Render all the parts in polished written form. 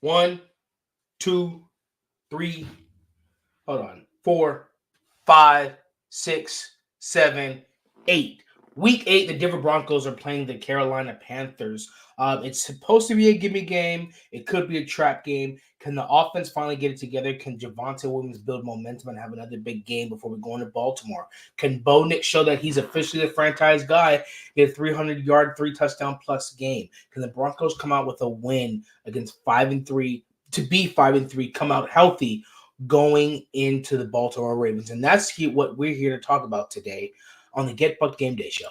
One, two, three, hold on. 4, 5, 6, 7, 8. Week 8, the Denver Broncos are playing the Carolina Panthers. It's supposed to be a gimme game. It could be a trap game. Can the offense finally get it together? Can Javonte Williams build momentum and have another big game before we go into Baltimore? Can Bo Nix show that he's officially the franchise guy, get a 300-yard, 3-touchdown plus game? Can the Broncos come out with a win against 5-3 to be 5-3, come out healthy going into the Baltimore Ravens? And that's what we're here to talk about today on the Get Bucked Game Day Show.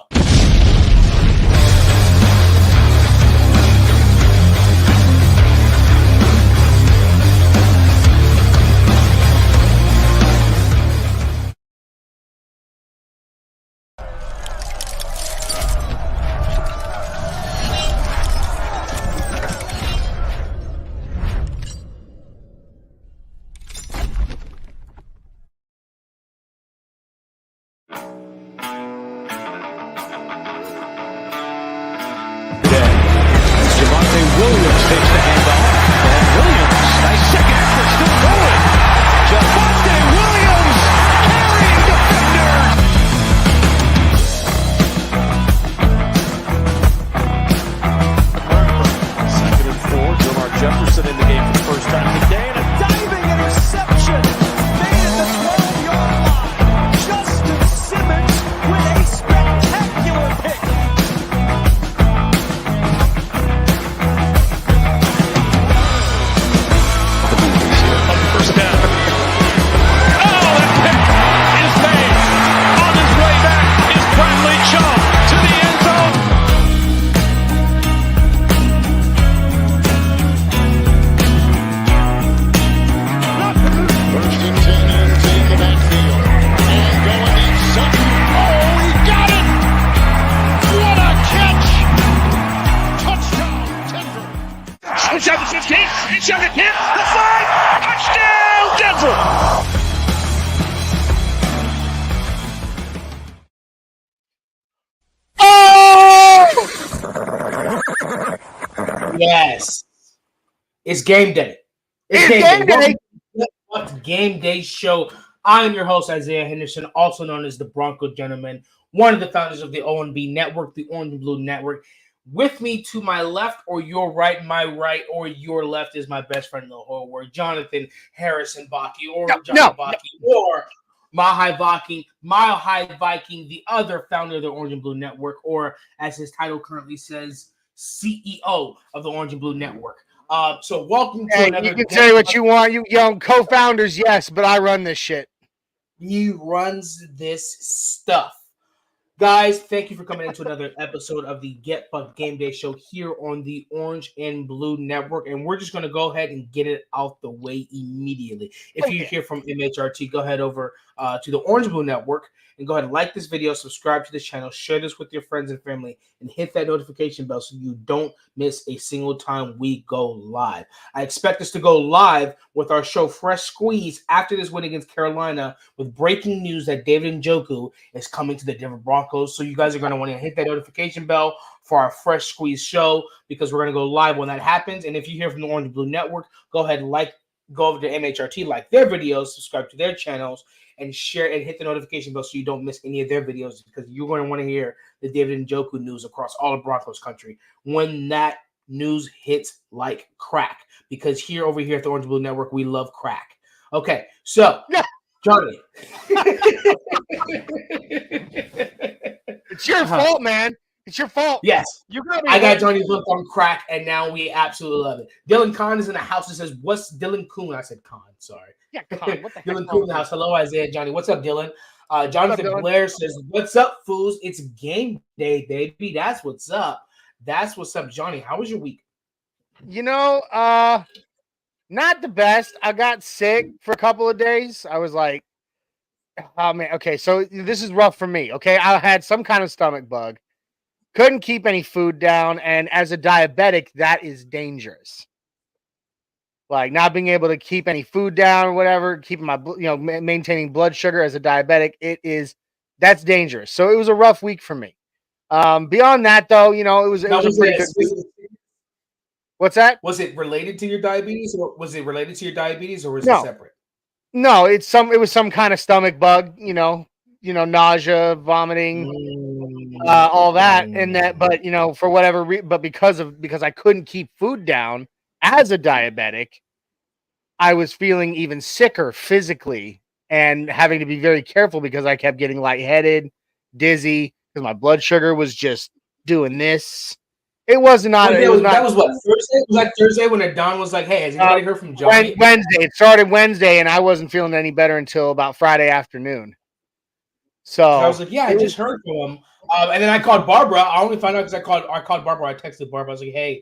Yes. It's game day. It's game day. Welcome to Game Day Show. I am your host, Isaiah Henderson, also known as the Bronco Gentleman, one of the founders of the O&B Network, the Orange and Blue Network. With me to my left or your right, my right or your left is my best friend in the whole world, Jonathan Harrison Baki, or or Mile High Viking, the other founder of the Orange and Blue Network, or as his title currently says, CEO of the Orange and Blue Network. So welcome to another. You can say what you want, you young co-founders, yes, but I run this shit. He runs this stuff. Guys, thank you for coming into another episode of the Get Bucked Game Day Show here on the Orange and Blue Network. And we're just going to go ahead and get it out the way immediately. If you're here from MHRT, go ahead over to the Orange and Blue Network and go ahead and like this video, subscribe to this channel, share this with your friends and family, and hit that notification bell so you don't miss a single time we go live. I expect us to go live with our show Fresh Squeeze after this win against Carolina with breaking news that David Njoku is coming to the Denver Broncos. So you guys are going to want to hit that notification bell for our Fresh Squeeze show because we're going to go live when that happens. And if you hear from the Orange and Blue Network, go ahead and go over to MHRT, like their videos, subscribe to their channels, and share and hit the notification bell so you don't miss any of their videos because you're going to want to hear the David Njoku news across all of Broncos country when that news hits like crack. Because over here at the Orange and Blue Network, we love crack. Okay, so Johnny. It's your fault, man. It's your fault. Yes. I got Johnny hooked on crack, and now we absolutely love it. Dylan Kahn is in the house and says, what's Dylan Kuhn? I said Kahn, sorry. Yeah, Kahn. What the Dylan Kuhn in the house. Hello, Isaiah, Johnny. What's up, Dylan? Jonathan Blair says, what's up, fools? It's game day, baby. That's what's up. That's what's up, Johnny. How was your week? You know, not the best. I got sick for a couple of days. I was like, oh, man. Okay, so this is rough for me, okay? I had some kind of stomach bug. Couldn't keep any food down, and as a diabetic, that is dangerous. Like not being able to keep any food down or whatever, keeping my, maintaining blood sugar as a diabetic, that's dangerous. So it was a rough week for me. Beyond that, though, it was a pretty good week. What's that? Was it related to your diabetes, or was it No, separate? no. It was some kind of stomach bug. Nausea, vomiting, all that, and that. Mm. But for whatever but because I couldn't keep food down as a diabetic, I was feeling even sicker physically and having to be very careful because I kept getting lightheaded, dizzy, because my blood sugar was just doing this. It was not. Well, It was not. that was what, Thursday? Was that Thursday when Don was like, "Hey, has Uh, anybody heard from Johnny?" Wednesday. It started Wednesday, and I wasn't feeling any better until about Friday afternoon. Because I So was like, "Yeah, I just heard from him." And then I called Barbara. I only found out because I called Barbara. I texted Barbara. I was like, "Hey,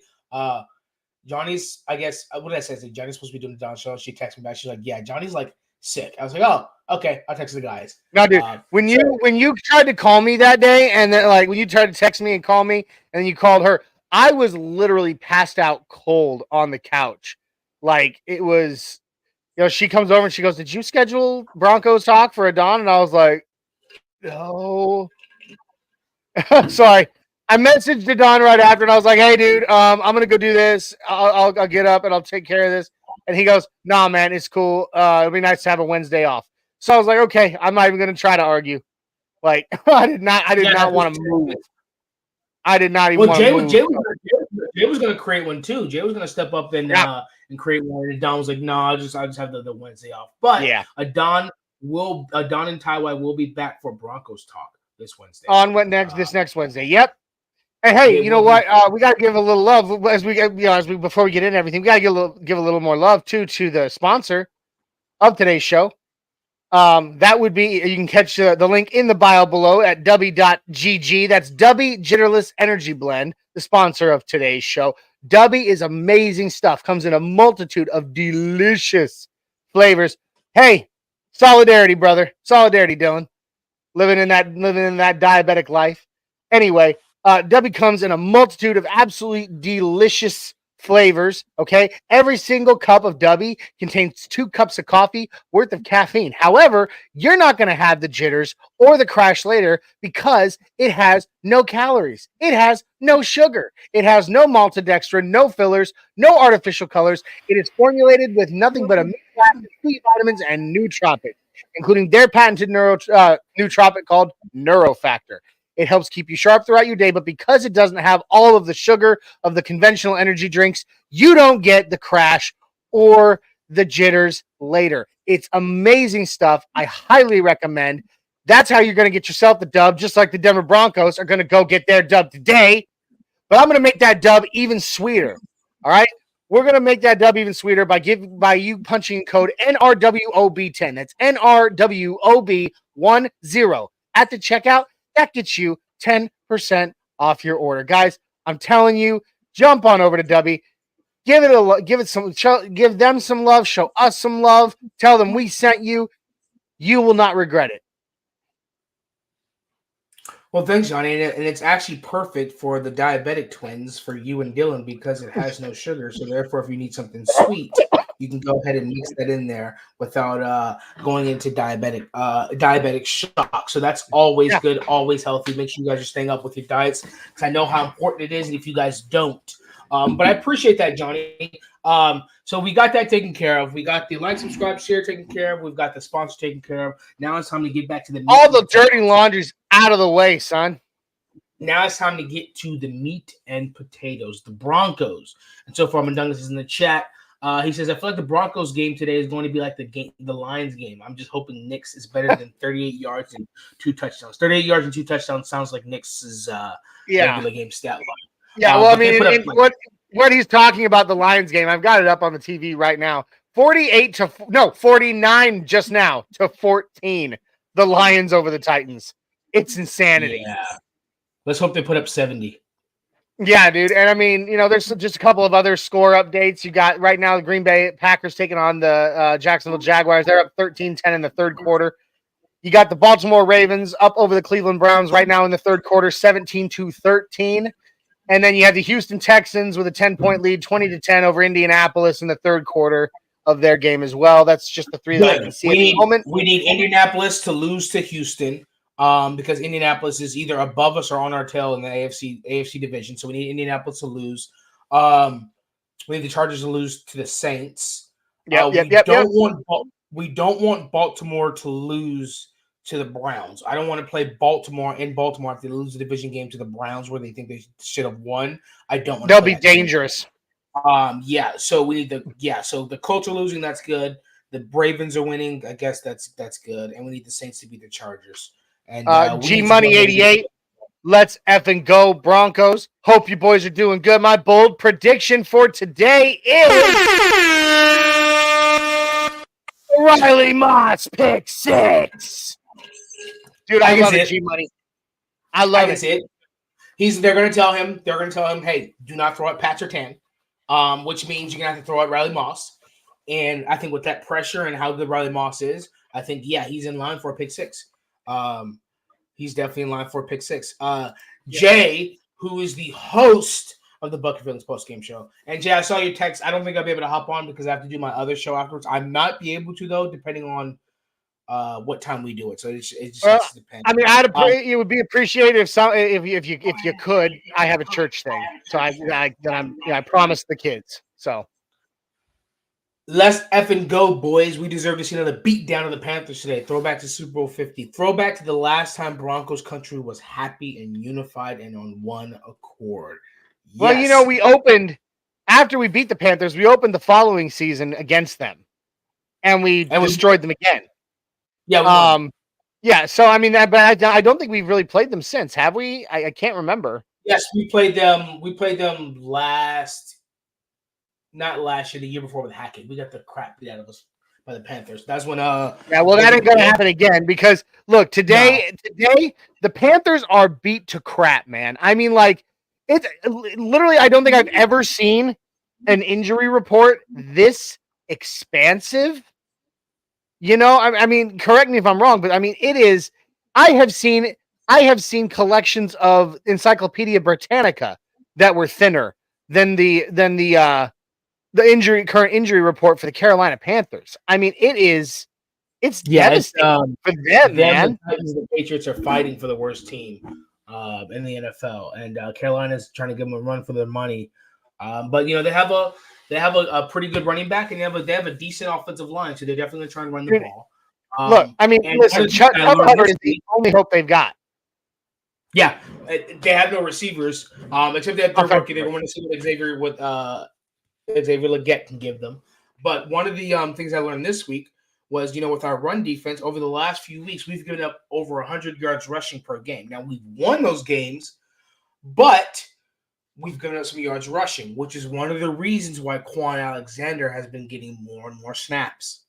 Johnny's. I guess what did I say? I said Johnny's supposed to be doing the Don show." She texted me back. She's like, "Yeah, Johnny's like sick." I was like, "Oh, okay." I'll text the guys. no, dude. When you tried to call me that day, and then when you tried to text me and call me, and then you called her, I was literally passed out cold on the couch. Like it was, she comes over and she goes, "Did you schedule Broncos talk for a Don?" And I was like, "No." So I messaged to Don right after, and I was like, "Hey, dude, I'm gonna go do this. I'll get up and I'll take care of this." And he goes, "Nah, man, it's cool. It'll be nice to have a Wednesday off." So I was like, "Okay, I'm not even gonna try to argue." Like I did not want to move. I did not even want to move. Jay was going to create one too. Jay was going to step up and create one. And Don was like, "No, I just have the Wednesday off." But yeah, Don and Taiwan will be back for Broncos talk this Wednesday. On this next Wednesday. Yep. And hey, you know what? We got to give a little love as we before we get into everything. We got to give a little more love to the sponsor of today's show. That would be, you can catch the link in the bio below at w.gg. That's Dubby Jitterless Energy Blend, the sponsor of today's show. Dubby is amazing stuff. Comes in a multitude of delicious flavors. Hey, solidarity, brother. Solidarity, Dylan. Living in that diabetic life. Anyway, Dubby comes in a multitude of absolutely delicious flavors. Okay, every single cup of Dubby contains 2 cups of coffee worth of caffeine. However, you're not going to have the jitters or the crash later because it has no calories. It has no sugar. It has no maltodextrin, no fillers, no artificial colors. It is formulated with nothing but amino acids, B vitamins, and nootropics, including their patented nootropic called Neurofactor. It helps keep you sharp throughout your day, but because it doesn't have all of the sugar of the conventional energy drinks, you don't get the crash or the jitters later. It's amazing stuff. I highly recommend. That's how you're going to get yourself the dub, just like the Denver Broncos are going to go get their dub today. But I'm going to make that dub even sweeter. All right? We're going to make that dub even sweeter by you punching code NRWOB10. That's NRWOB10 at the checkout. That gets you 10% off your order. Guys, I'm telling you, jump on over to Dubby. Give them some love, show us some love, tell them we sent you. You will not regret it. Well, thanks, Johnny. And it's actually perfect for the diabetic twins, for you and Dylan, because it has no sugar. So therefore, if you need something sweet, you can go ahead and mix that in there without going into diabetic shock. So that's always good, always healthy. Make sure you guys are staying up with your diets, because I know how important it is. And if you guys don't, but I appreciate that, Johnny. So we got that taken care of. We got the like, subscribe, share taken care of. We've got the sponsor taken care of. Now it's time to get back to the all the dirty laundry's out of the way, son. Now it's time to get to the meat and potatoes, the Broncos. And so far, Mundungus is in the chat. He says, "I feel like the Broncos game today is going to be like the Lions game. I'm just hoping Knicks is better than 38 yards and 2 touchdowns. 38 yards and 2 touchdowns sounds like Knicks' regular game stat line." Yeah, well, I mean, what he's talking about, the Lions game, I've got it up on the TV right now. 49 just now to 14. The Lions over the Titans. It's insanity. Yeah. Let's hope they put up 70. Yeah, dude. And I mean, there's just a couple of other score updates. You got right now the Green Bay Packers taking on the Jacksonville Jaguars. They're up 13-10 in the third quarter. You got the Baltimore Ravens up over the Cleveland Browns right now in the third quarter, 17-13. And then you have the Houston Texans with a 10-point lead, 20-10 over Indianapolis in the third quarter of their game as well. That's just the 3 that I can see at the moment. We need Indianapolis to lose to Houston because Indianapolis is either above us or on our tail in the AFC division. So we need Indianapolis to lose. We need the Chargers to lose to the Saints. Yep. We don't want Baltimore to lose to the Browns. I don't want to play Baltimore in Baltimore if they lose the division game to the Browns where they think they should have won. I don't want to. They'll be dangerous. Yeah. So we need So the Colts are losing. That's good. The Ravens are winning. I guess that's good. And we need the Saints to beat the Chargers. And G Money 88. Let's effing go Broncos. Hope you boys are doing good. My bold prediction for today is Riley Moss pick 6. Dude, I love it, G Money. I love it. They're gonna tell him, hey, do not throw at Pat Surtain, which means you're gonna have to throw at Riley Moss. And I think with that pressure and how good Riley Moss is, I think he's in line for a pick 6. He's definitely in line for a pick 6. Jay, who is the host of the Bucket Feelings post-game show. And Jay, I saw your text. I don't think I'll be able to hop on because I have to do my other show afterwards. I might be able to, though, depending on what time we do it. So it just depends. I mean, it would be appreciated if you could. I have a church thing, so I promised the kids. So let's effing go, boys. We deserve to see another beatdown of the Panthers today. Throwback to Super Bowl 50. Throwback to the last time Broncos Country was happy and unified and on one accord. Yes. Well, we opened after we beat the Panthers. We opened the following season against them, and we destroyed them again. Yeah. Yeah. So I mean, but I don't think we've really played them since, have we? I can't remember. Yes, we played them. We played them not last year, the year before with Hackett. We got the crap beat out of us by the Panthers. That's when that ain't gonna happen again because look, today the Panthers are beat to crap, man. I mean, like it's literally I don't think I've ever seen an injury report this expansive. I mean, correct me if I'm wrong, but I mean it is I have seen collections of Encyclopedia Britannica that were thinner than the current injury report for the Carolina Panthers. I mean, it's devastating for them, man. The Patriots are fighting for the worst team in the NFL, and Carolina's trying to give them a run for their money. But they have a pretty good running back, and they have a decent offensive line, so they're definitely trying to run the ball. Look, I mean, listen, Chuck Hubbard is the only hope they've got. Yeah, they have no receivers, except they have their rookie. They want to see what Xavier Legette can give them. But one of the things I learned this week was, with our run defense over the last few weeks, we've given up over 100 yards rushing per game. Now, we've won those games, but we've given up some yards rushing, which is one of the reasons why Quan Alexander has been getting more and more snaps.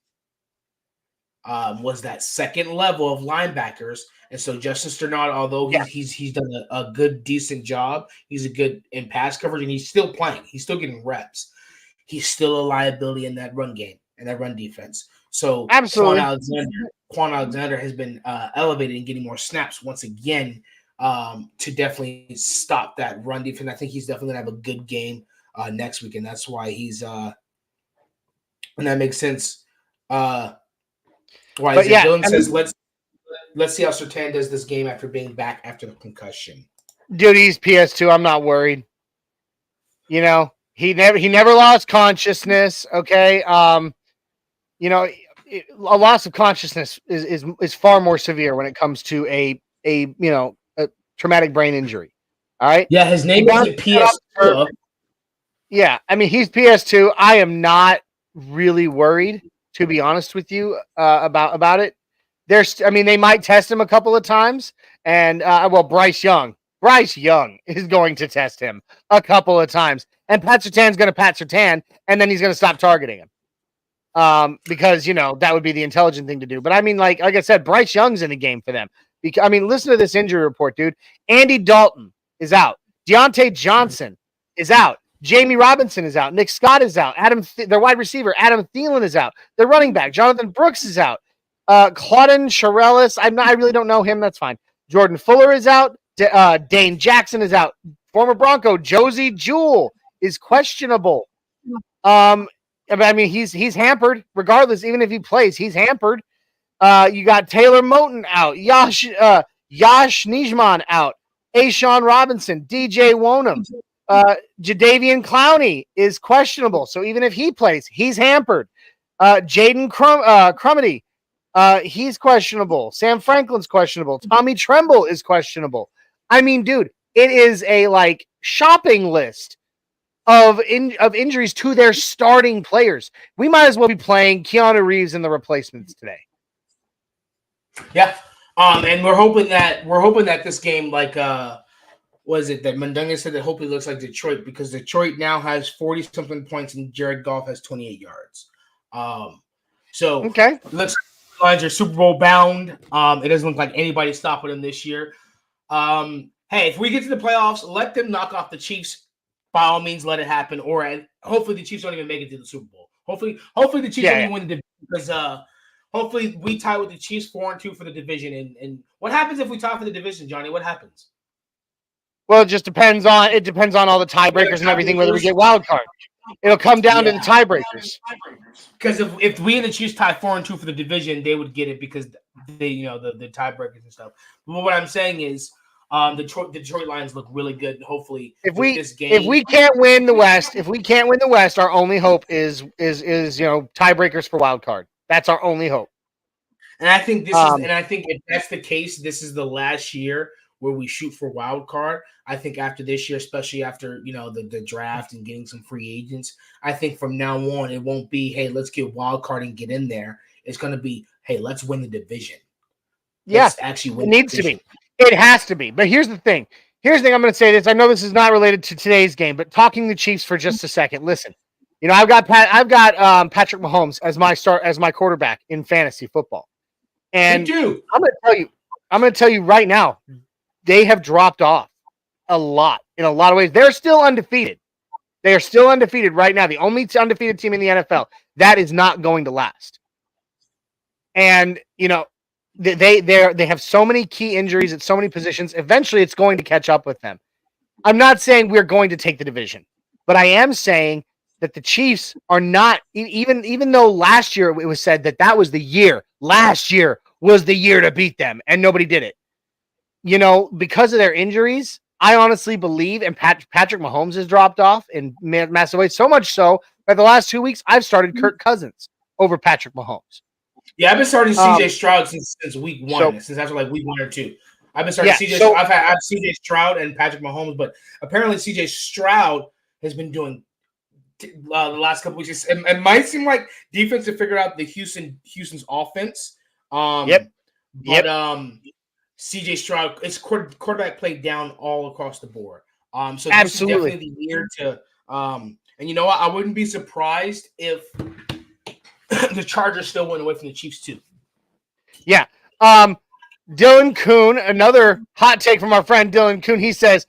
Was that second level of linebackers. And so Justin Sternad, although he's done a good, decent job, he's a good in pass coverage, and he's still playing. He's still getting reps. He's still a liability in that run game and that run defense. So absolutely, Quan Alexander has been elevated and getting more snaps once again to definitely stop that run defense. I think he's definitely gonna have a good game next week, and that's why he's and that makes sense. Why Dylan says let's see how Surtain does this game after being back after the concussion. Dude, he's PS2. I'm not worried. He never lost consciousness. Okay. A loss of consciousness is far more severe when it comes to a traumatic brain injury. All right. Yeah, his name is PS2. Yeah, I mean he's PS2. I am not really worried, to be honest with you, about it. They might test him a couple of times, and Bryce Young is going to test him a couple of times, and Pat Surtain's going to Pat Surtain, and then he's going to stop targeting him, because that would be the intelligent thing to do. But I mean, like I said, Bryce Young's in the game for them. Listen to this injury report, dude. Andy Dalton is out. Deontay Johnson is out. Jamie Robinson is out. Nick Scott is out. Their wide receiver, Adam Thielen, is out. Their running back, Jonathan Brooks, is out. Claudin Charelis, I really don't know him. That's fine. Jordan Fuller is out. Dane Jackson is out. Former Bronco Josie Jewell is questionable. He's hampered regardless. Even if he plays, he's hampered. You got Taylor Moton out. Yash Nijman out. Ashawn Robinson, DJ Wonham, Jadeveon Clowney is questionable. So even if he plays, he's hampered. Jaden Crumity, he's questionable. Sam Franklin's questionable. Tommy Tremble is questionable. I mean, dude, it is a like shopping list of injuries to their starting players. We might as well be playing Keanu Reeves and the replacements today. Yeah. And we're hoping that this game, like was it that Mundunga said that hopefully looks like Detroit, because Detroit now has 40-something points and Jared Goff has 28 yards. So okay, looks like the Lions are Super Bowl bound. It doesn't look like anybody's stopping them this year. Hey, if we get to the playoffs, let them knock off the Chiefs. By all means, let it happen. Or hopefully the Chiefs don't even make it to the Super Bowl. Hopefully the Chiefs only win the division, because hopefully we tie with the Chiefs 4-2 for the division. And what happens if we tie for the division, Johnny? What happens? Well, it just depends on all the tiebreakers and everything, whether we get wild card. It'll come down to the tiebreakers. Because if we and the Chiefs tie 4-2 for the division, they would get it because they, the tiebreakers and stuff. But what I'm saying is, the Detroit Lions look really good. And hopefully, if we can't win the West, our only hope is tiebreakers for wild card. That's our only hope. And I think if that's the case, this is the last year where we shoot for wild card. I think after this year, especially after the draft and getting some free agents, I think from now on it won't be, hey, let's get wild card and get in there. It's going to be, hey, let's win the division. Yes, actually win. It needs to be. It has to be. But here's the thing. I'm going to say this. I know this is not related to today's game, but talking the Chiefs for just a second. Listen, I've got Patrick Mahomes as my quarterback in fantasy football, and I'm going to tell you right now, they have dropped off a lot in a lot of ways. They're still undefeated. They are still undefeated right now. The only undefeated team in the NFL. That is not going to last. And they have so many key injuries at so many positions. Eventually, it's going to catch up with them. I'm not saying we're going to take the division, but I am saying that the Chiefs are not, even though last year it was said that was the year. Last year was the year to beat them, and nobody did it. Because of their injuries, I honestly believe, and Patrick Mahomes has dropped off in massive ways, so much so that the last 2 weeks I've started Kirk Cousins over Patrick Mahomes. Yeah, I've been starting CJ Stroud since week one, since after like week 1 or 2. I've been starting CJ. So I've had CJ Stroud and Patrick Mahomes, but apparently CJ Stroud has been doing the last couple weeks. It might seem like defense to figure out the Houston's offense. But CJ Stroud, it's quarterback play down all across the board. So absolutely, this is definitely the year to. And you know what? I wouldn't be surprised if the Chargers still went away from the Chiefs too. Yeah. Dylan Kuhn, another hot take from our friend Dylan Kuhn. He says,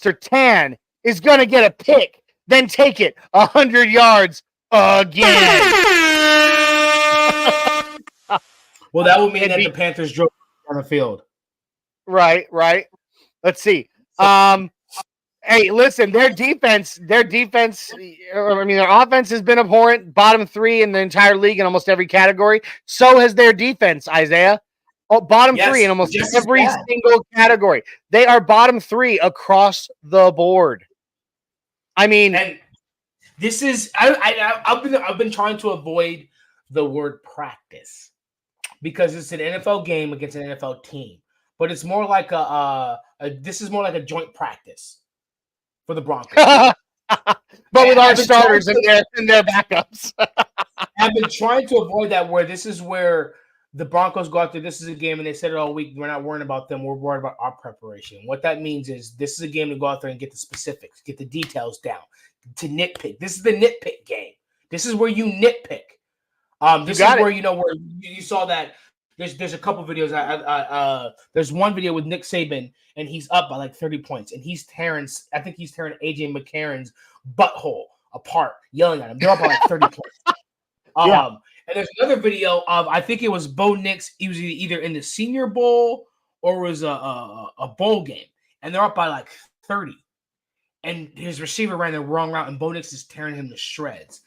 Surtain is going to get a pick, then take it 100 yards again. Well, that would mean that the Panthers drove on the field. Right. Let's see. Hey, listen, their offense has been abhorrent, bottom 3 in the entire league in almost every category. So has their defense, Isaiah. Bottom 3 in almost every single category. They are bottom 3 across the board. I mean, and this is I've been trying to avoid the word practice because it's an NFL game against an NFL team, but it's more like this is more like a joint practice for the Broncos. But with our starters and their backups. I've been trying to avoid that, where this is where the Broncos go out there. This is a game, and they said it all week. We're not worrying about them. We're worried about our preparation. What that means is this is a game to go out there and get the specifics, get the details down, to nitpick. This is the nitpick game. This is where you nitpick. This is where where you saw that. There's a couple videos. There's one video with Nick Saban, and he's up by like 30 points, and he's tearing AJ McCarron's butthole apart, yelling at him. They're up by like 30 points. And there's another video of, I think it was Bo Nix. He was either in the Senior Bowl or was a bowl game, and they're up by like 30. And his receiver ran the wrong route, and Bo Nix is tearing him to shreds.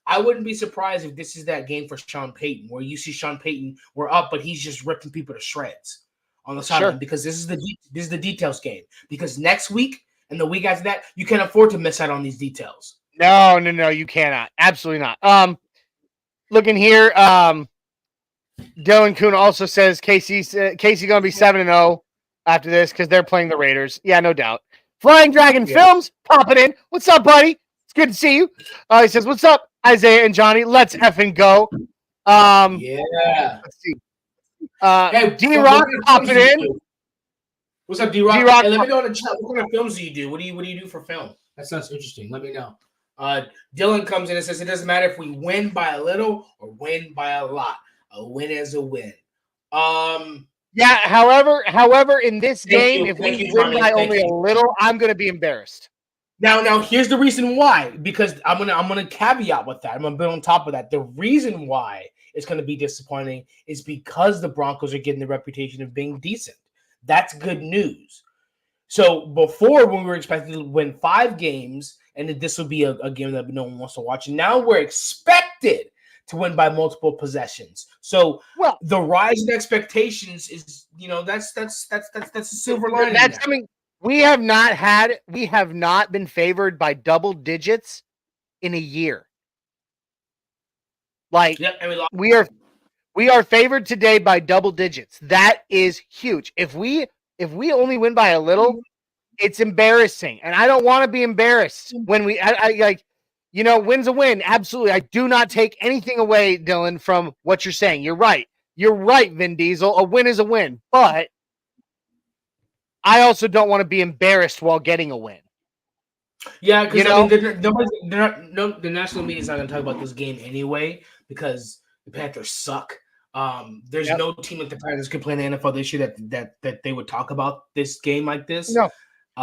I wouldn't be surprised if this is that game for Sean Payton, where you see Sean Payton, we're up, but he's just ripping people to shreds on the sideline, because this is the details game. Because next week and the week after that, you can't afford to miss out on these details. No, you cannot. Absolutely not. Looking here, Dylan Kuhn also says Casey's going to be 7-0 after this because they're playing the Raiders. Yeah, no doubt. Flying Dragon Films popping in. What's up, buddy? It's good to see you. He says, "What's up, Isaiah and Johnny? Let's effing go." Yeah. Let's see. Hey, D-Rock popping in. What's up, D-Rock? D-Rock, hey, let me know in the chat. What kind of films do you do? What do you do for film? That sounds interesting. Let me know. Dylan comes in and says it doesn't matter if we win by a little or win by a lot. A win is a win. Yeah. However, in this game, if we win by only a little, I'm going to be embarrassed. Now, here's the reason why. Because I'm gonna caveat with that. I'm gonna build on top of that. The reason why it's gonna be disappointing is because the Broncos are getting the reputation of being decent. That's good news. So before, when we were expected to win 5 games, and that this would be a game that no one wants to watch, and now we're expected to win by multiple possessions. So the rise in expectations is, that's a silver lining. I mean, we have not been favored by double digits in a year. Like, we are favored today by double digits. That is huge. If we only win by a little, it's embarrassing, and I don't want to be embarrassed when win's a win. Absolutely. I do not take anything away, Dylan, from what you're saying. You're right, Vin Diesel. A win is a win, but I also don't want to be embarrassed while getting a win. Yeah, because the national media is not going to talk about this game anyway because the Panthers suck. There's no team at the Panthers could play in the NFL this year that they would talk about this game like this. No,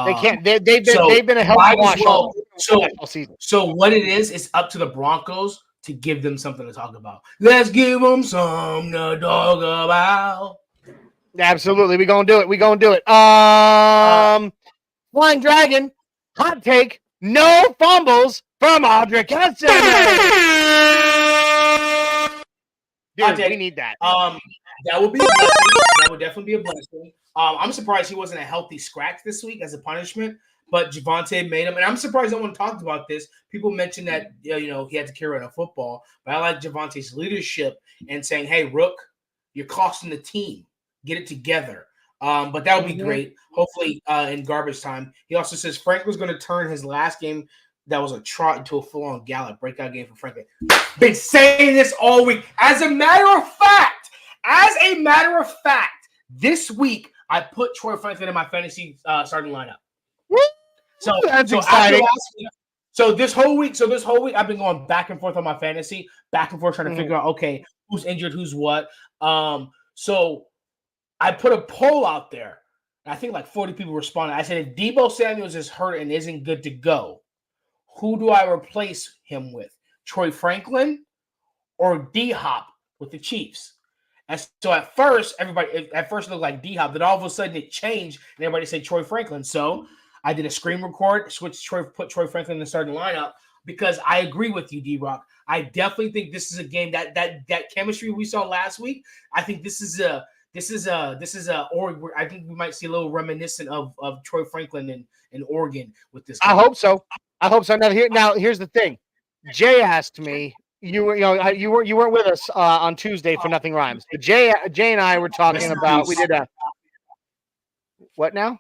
they can't. They've been a healthy watch all season. So what it is up to the Broncos to give them something to talk about. Let's give them something to talk about. Absolutely, we're gonna do it. Flying Dragon, hot take, no fumbles from Audric Hudson. Dude, we need that. That would be a blessing. That would definitely be a blessing. I'm surprised he wasn't a healthy scratch this week as a punishment, but Javonte made him. And I'm surprised no one talked about this. People mentioned that he had to carry on a football, but I like Javonte's leadership and saying, "Hey, Rook, you're costing the team. Get it together." But that would be great. Hopefully, in garbage time. He also says Franklin's going to turn his last game that was a trot into a full-on gallop breakout game for Franklin. Been saying this all week. As a matter of fact, this week I put Troy Franklin in my fantasy starting lineup. So that's exciting. So this whole week, I've been going back and forth on my fantasy, back and forth trying to figure out, okay, who's injured, who's what. So I put a poll out there. And I think like 40 people responded. I said, if Deebo Samuels is hurt and isn't good to go, who do I replace him with? Troy Franklin or D-Hop with the Chiefs? And so at first it looked like D-Hop, then all of a sudden it changed and everybody said Troy Franklin. So I did a screen record, put Troy Franklin in the starting lineup because I agree with you, D-Rock. I definitely think this is a game that chemistry we saw last week. I think Oregon. I think we might see a little reminiscent of Troy Franklin in Oregon with this game. I hope so. Now here's the thing. Jay asked me. You weren't with us on Tuesday for Nothing Rhymes. But Jay and I were talking about. We did a what now?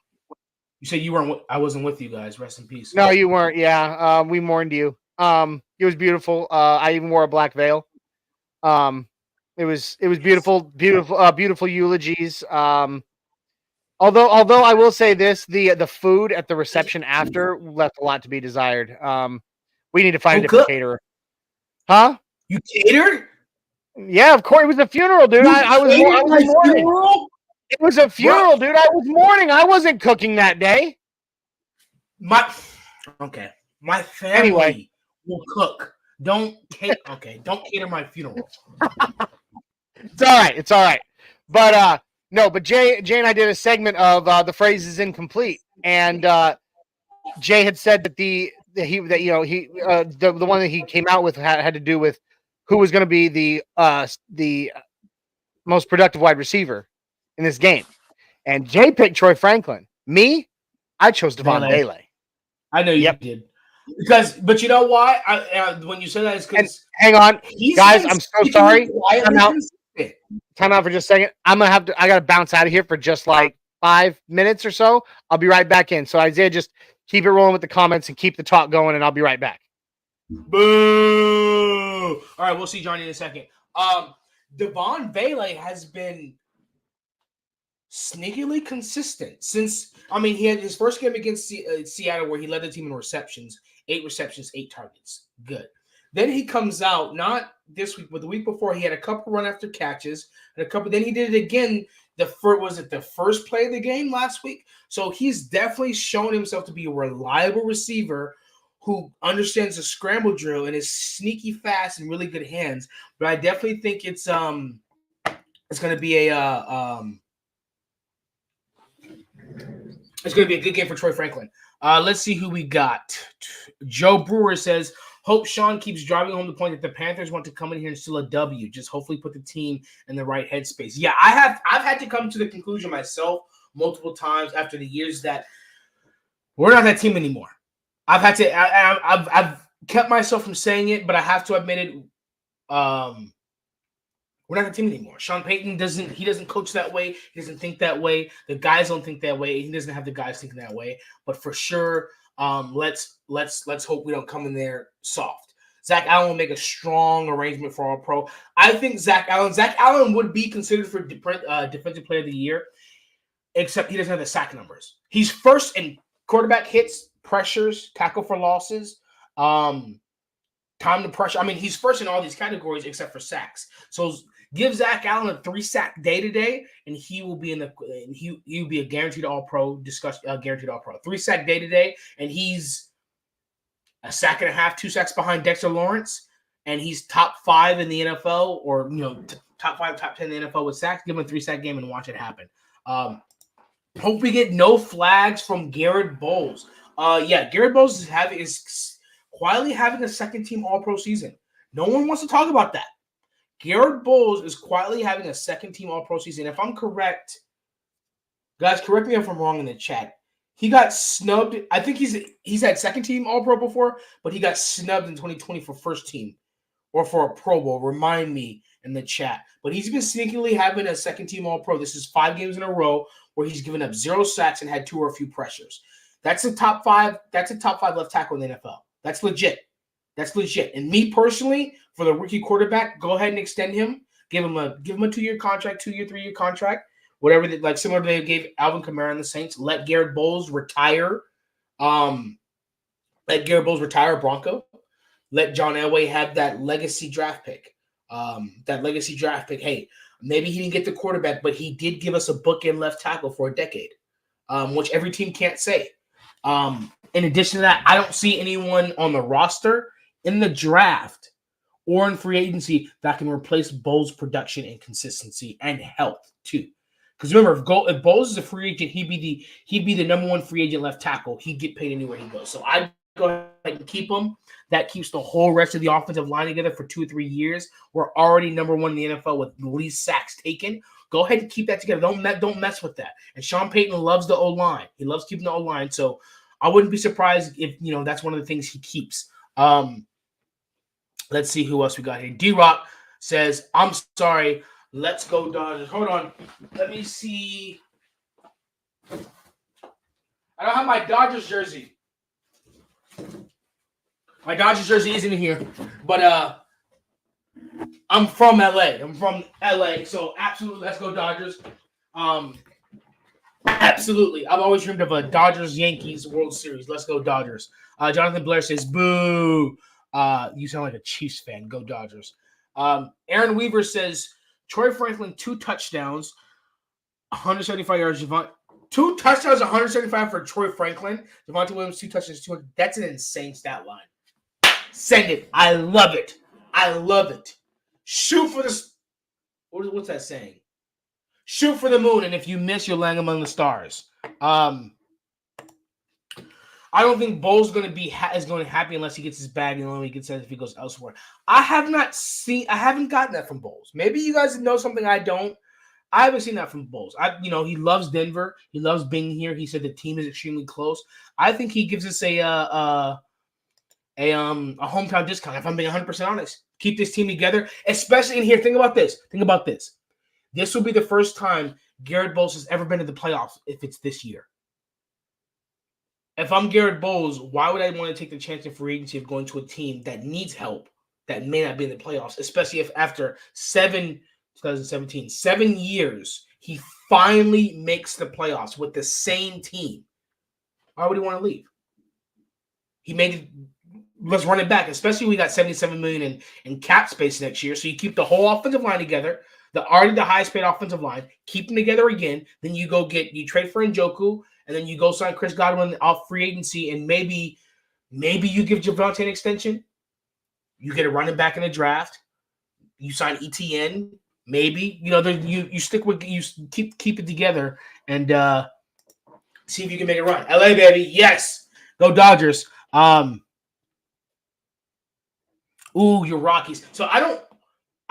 You said you weren't. I wasn't with you guys. Rest in peace. No, you weren't. Yeah, we mourned you. It was beautiful. I even wore a black veil. It was beautiful eulogies. Although I will say this, the food at the reception after left a lot to be desired. We need to find a different caterer. Huh? You catered? Yeah, of course. It was a funeral, dude. I was mourning. It was a funeral, dude. I was mourning. I wasn't cooking that day. My family will cook. Don't cater my funeral. It's all right. But but Jay and I did a segment of the phrase is incomplete, and Jay had said that the one that he came out with had to do with who was going to be the most productive wide receiver in this game, and Jay picked Troy Franklin. Me, I chose Devon Bailey. I know you Yep. did. But you know why? When you said that, is because hang on, guys. I'm so sorry. Time out for just a second. I gotta bounce out of here for just like 5 minutes or so. I'll be right back in. So Isaiah, just keep it rolling with the comments and keep the talk going, and I'll be right back. Boo! All right, we'll see Johnny in a second. Devon Bailey has been sneakily consistent since. I mean, he had his first game against Seattle where he led the team in receptions, 8 receptions, 8 targets. Good. Then he comes out, not this week, but the week before, he had a couple run after catches and a couple. Then he did it again. Was it the first play of the game last week? So he's definitely shown himself to be a reliable receiver who understands the scramble drill and is sneaky fast and really good hands. But I definitely think it's going to be it's going to be a good game for Troy Franklin. Let's see who we got. Joe Brewer says, hope Sean keeps driving home the point that the Panthers want to come in here and steal a W. Just hopefully put the team in the right headspace. Yeah, I've had to come to the conclusion myself multiple times after the years that we're not that team anymore. I've had to I've kept myself from saying it, but I have to admit it. We're not the team anymore. Sean Payton doesn't coach that way. He doesn't think that way. The guys don't think that way. He doesn't have the guys thinking that way. But for sure, let's hope we don't come in there soft. Zach Allen will make a strong arrangement for All Pro. I think Zach Allen would be considered for Defensive Player of the Year, except he doesn't have the sack numbers. He's first in quarterback hits, pressures, tackle for losses, time to pressure. I mean, he's first in all these categories except for sacks. So give Zach Allen a 3-sack day today, and he will be he'll be a guaranteed All Pro. Guaranteed All Pro. 3-sack day today, and he's a sack and a half, 2 sacks behind Dexter Lawrence, and he's top 5 in the NFL, or top 5, top 10 in the NFL with sacks. Give him a 3-sack game and watch it happen. Hope we get no flags from Garrett Bowles. Garrett Bowles is quietly having a second-team All-Pro season. No one wants to talk about that. Garrett Bowles is quietly having a second-team All-Pro season. If I'm correct, guys, correct me if I'm wrong in the chat. He got snubbed. I think he's had second-team All-Pro before, but he got snubbed in 2020 for first team or for a Pro Bowl. Remind me in the chat. But he's been sneakily having a second-team All-Pro. This is 5 games in a row where he's given up 0 sacks and had 2 or a few pressures. That's a top 5. That's a top 5 left tackle in the NFL. That's legit. That's legit. And me personally, for the rookie quarterback, go ahead and extend him. Give him a 2-year contract, 2-year, 3-year contract, whatever. Similar to they gave Alvin Kamara and the Saints. Let Garrett Bowles retire. Let Garrett Bowles retire a Bronco. Let John Elway have that legacy draft pick. Hey, maybe he didn't get the quarterback, but he did give us a bookend left tackle for a decade, which every team can't say. In addition to that, I don't see anyone on the roster in the draft or in free agency that can replace Bowles' production and consistency and health too. Because remember, if Bowles is a free agent, he'd be the number 1 free agent left tackle. He'd get paid anywhere he goes. So I'd go ahead and keep him. That keeps the whole rest of the offensive line together for 2 or 3 years. We're already number 1 in the NFL with the least sacks taken. Go ahead and keep that together. Don't mess with that. And Sean Payton loves the O-line. He loves keeping the O-line. So I wouldn't be surprised if that's one of the things he keeps. Let's see who else we got here. D-Rock says, I'm sorry. Let's go Dodgers. Hold on. Let me see. I don't have my Dodgers jersey. My Dodgers jersey isn't here. But I'm from LA. So absolutely, let's go Dodgers. Absolutely. I've always dreamed of a Dodgers-Yankees World Series. Let's go Dodgers. Jonathan Blair says, boo. You sound like a Chiefs fan. Go Dodgers. Aaron Weaver says, Troy Franklin, 2 touchdowns, 175 yards. 2 touchdowns, 175 for Troy Franklin. Javonte Williams, 2 touchdowns, 200. That's an insane stat line. Send it. I love it. Shoot for the – what's that saying? Shoot for the moon, and if you miss, you'll land among the stars. I don't think Bowles is going to be happy unless he gets his bag and only gets it if he goes elsewhere. I haven't gotten that from Bowles. Maybe you guys know something I don't. I haven't seen that from Bowles. He loves Denver. He loves being here. He said the team is extremely close. I think he gives us a hometown discount. If I'm being 100% honest, keep this team together, especially in here. Think about this. This will be the first time Garrett Bowles has ever been to the playoffs if it's this year. If I'm Garrett Bowles, why would I want to take the chance in free agency of going to a team that needs help that may not be in the playoffs, especially if after 2017, 7 years, he finally makes the playoffs with the same team? Why would he want to leave? He made it. Let's run it back, especially we got $77 million in cap space next year. So you keep the whole offensive line together, already the highest paid offensive line, keep them together again. Then you trade for Njoku, and then you go sign Chris Godwin off free agency, and maybe you give Javonte an extension. You get a running back in the draft. You sign ETN, maybe. You stick with you keep it together and see if you can make it run. LA baby, yes, go Dodgers. Your Rockies. So I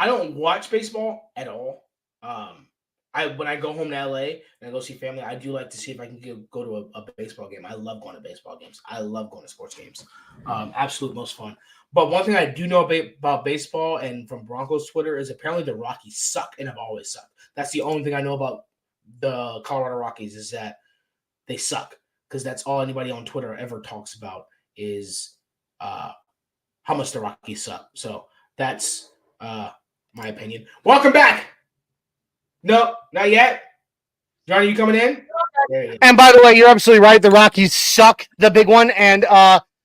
don't watch baseball at all. When I go home to LA and I go see family, I do like to see if I can go to a baseball game. I love going to baseball games. I love going to sports games. Absolute most fun. But one thing I do know about baseball and from Broncos Twitter is apparently the Rockies suck and have always sucked. That's the only thing I know about the Colorado Rockies is that they suck, because that's all anybody on Twitter ever talks about is how much the Rockies suck. So that's my opinion. Welcome back. No, not yet. Johnny, you coming in? And by the way, you're absolutely right. The Rockies suck, the big one. And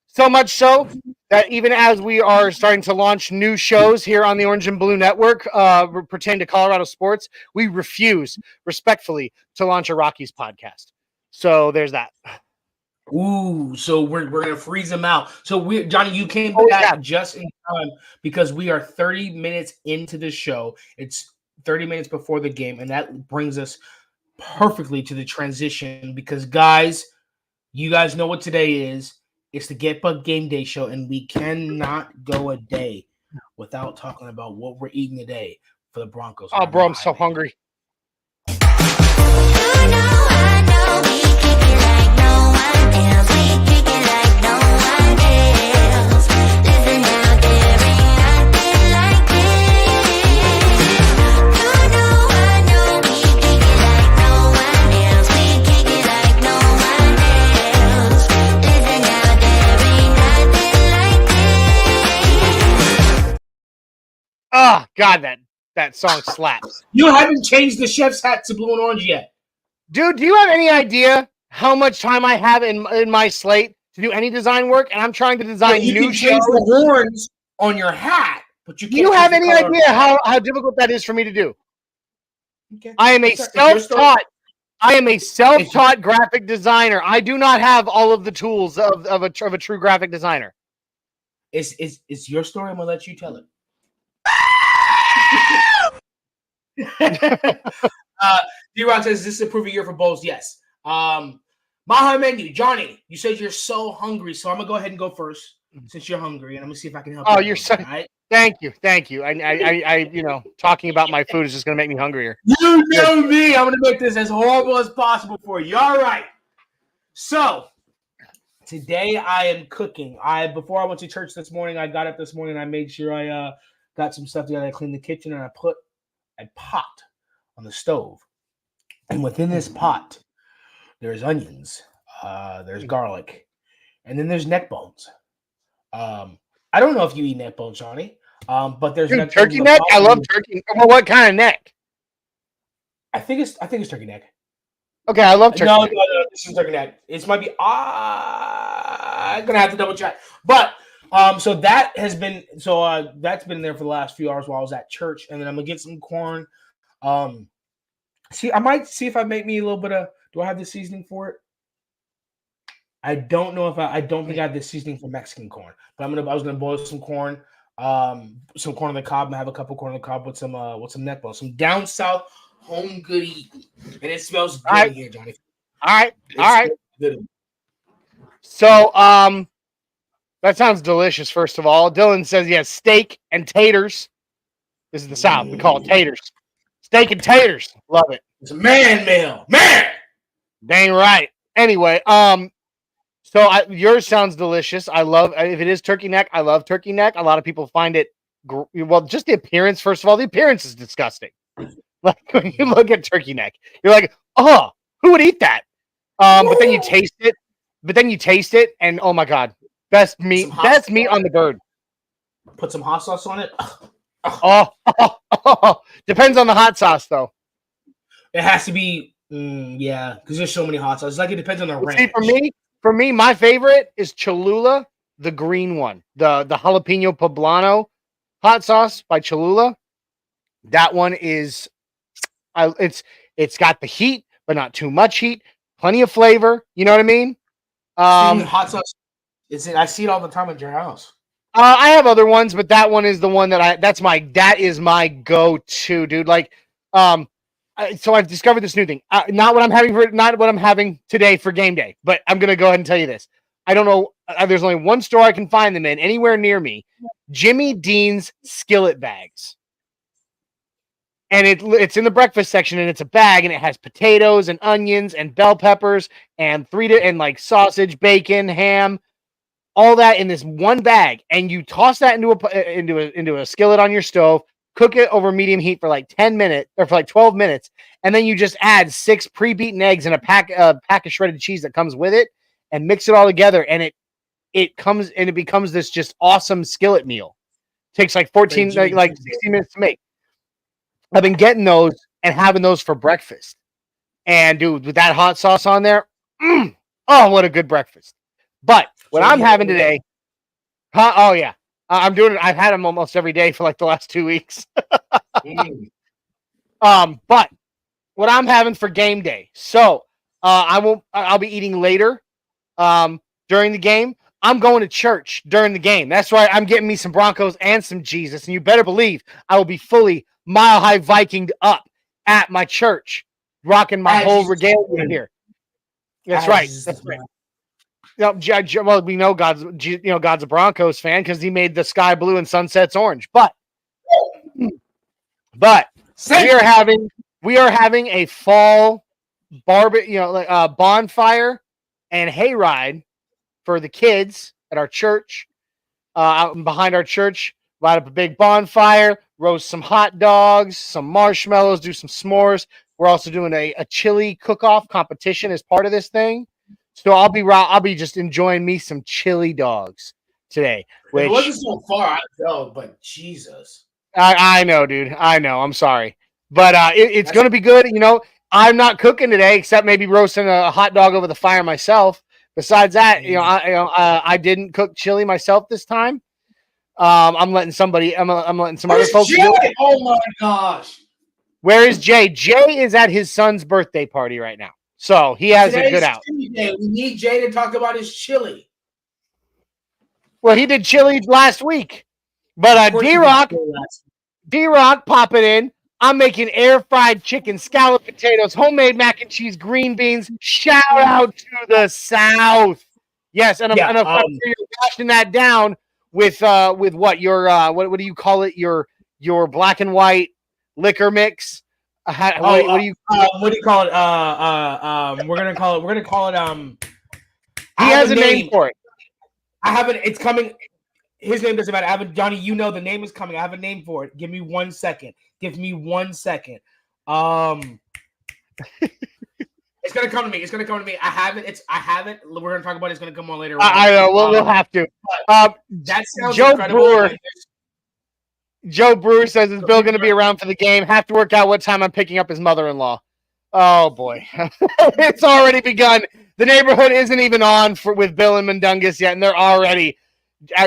so much so that even as we are starting to launch new shows here on the Orange and Blue Network pertaining to Colorado sports, we refuse respectfully to launch a Rockies podcast. So there's that. So we're gonna freeze them out. So Johnny, you came back just in time because we are 30 minutes into the show. It's 30 minutes before the game, and that brings us perfectly to the transition because, guys, you guys know what today is. It's the Get Buck Game Day show, and we cannot go a day without talking about what we're eating today for the Broncos. Oh, bro, I'm so hungry. Oh, God, that song slaps. You haven't changed the chef's hat to blue and orange yet. Dude, do you have any idea how much time I have in my slate to do any design work? And I'm trying to design you new can change the horns on your hat, but you can't. Do you have any idea how difficult that is for me to do? Okay. I am a self-taught graphic designer. I do not have all of the tools of a true graphic designer. It's your story. I'm gonna let you tell it. D-Rock says, this is a proof year for Bowles. Yes. Maha Menu, Johnny, you said you're so hungry, so I'm gonna go ahead and go first since you're hungry, and I'm gonna see if I can help you. Oh, you're so right? Thank you. I talking about my food is just gonna make me hungrier. You know me. I'm gonna make this as horrible as possible for you. All right. So today I am cooking. Before I went to church this morning, I got up this morning and I made sure I got some stuff together. I cleaned the kitchen and I put a pot on the stove. And within this pot, there's onions, there's garlic, and then there's neck bones. I don't know if you eat neck bones, Johnny, but there's turkey neck. I love turkey. Well, what kind of neck? I think it's turkey neck. Okay, I love turkey. No, this is turkey neck. It might be. I'm gonna have to double check, but. So that's been there for the last few hours while I was at church, and then I'm gonna get some corn. I might see if I make me a little bit of. Do I have the seasoning for it? I don't know if I don't think I have the seasoning for Mexican corn, but I was gonna boil some corn on the cob, and have a couple corn on the cob with some neck bones, some down south home good eating, and it smells good in here, Johnny. All right. Good. So that sounds delicious, first of all. Dylan says he has steak and taters. This is the South. We call it taters. Steak and taters. Love it. It's a man meal. Man! Dang right. Anyway, yours sounds delicious. I love, if it is turkey neck, I love turkey neck. A lot of people find it, well, just the appearance. First of all, the appearance is disgusting. Like when you look at turkey neck, you're like, oh, who would eat that? But then you taste it. And oh my God, best meat on the bird. Put some hot sauce on it. Depends on the hot sauce though. It has to be, yeah, because there's so many hot sauces. Like it depends on the ranch. See, for me, my favorite is Cholula, the green one, the jalapeno poblano hot sauce by Cholula. That one is, it's got the heat, but not too much heat. Plenty of flavor. You know what I mean? Hot sauce. I see it all the time at your house. I have other ones, but that one is the one that is my go-to, dude. Like, so I've discovered this new thing. Not what I'm having today for game day, but I'm gonna go ahead and tell you this. I don't know. There's only one store I can find them in anywhere near me. Jimmy Dean's skillet bags. And it's in the breakfast section, and it's a bag, and it has potatoes and onions and bell peppers and like sausage, bacon, ham, all that in this one bag. And you toss that into a skillet on your stove, cook it over medium heat for like 10 minutes or for like 12 minutes, and then you just add 6 pre-beaten eggs and a pack of shredded cheese that comes with it, and mix it all together, and it becomes this just awesome skillet meal. It takes like 60 minutes to make. I've been getting those and having those for breakfast. And dude, with that hot sauce on there, oh, what a good breakfast. But what I'm having today, oh yeah, I'm doing it. I've had them almost every day for like the last 2 weeks. But what I'm having for game day. So I'll be eating later during the game. I'm going to church during the game. That's right. I'm getting me some Broncos and some Jesus. And you better believe I will be fully Mile High Vikinged up at my church, rocking my whole regalia here. That's right. That's right. Well, we know God's a Broncos fan because he made the sky blue and sunsets orange. But we are having a fall bonfire and hayride for the kids at our church. Out behind our church, light up a big bonfire, roast some hot dogs, some marshmallows, do some s'mores. We're also doing a chili cook-off competition as part of this thing. So I'll be just enjoying me some chili dogs today. Which, it wasn't so far, I'd go, but Jesus. I know, dude. I know. I'm sorry. But it's going to be good. You know, I'm not cooking today except maybe roasting a hot dog over the fire myself. Besides that, I didn't cook chili myself this time. I'm letting some other folks do it. Oh my gosh. Where is Jay? Jay is at his son's birthday party right now. So he has it good out. Day. We need Jay to talk about his chili. Well, he did chili last week. But D-Rock, pop it in. I'm making air-fried chicken, scalloped potatoes, homemade mac and cheese, green beans. Shout out to the South. Yes, and I'm you're washing that down with what your what do you call it? Your black and white liquor mix. What do you call it? We're gonna call it. He has a name for it. I haven't. It's coming. His name doesn't matter. I haven't, Johnny. You know the name is coming. I have a name for it. Give me 1 second. It's gonna come to me. I haven't. We're gonna talk about it. It's gonna come on later. I know. We'll have to. That sounds incredible. Joe Brewer says, is Bill going to be around for the game? Have to work out what time I'm picking up his mother-in-law. Oh, boy. It's already begun. The neighborhood isn't even on with Bill and Mundungus yet, and they're already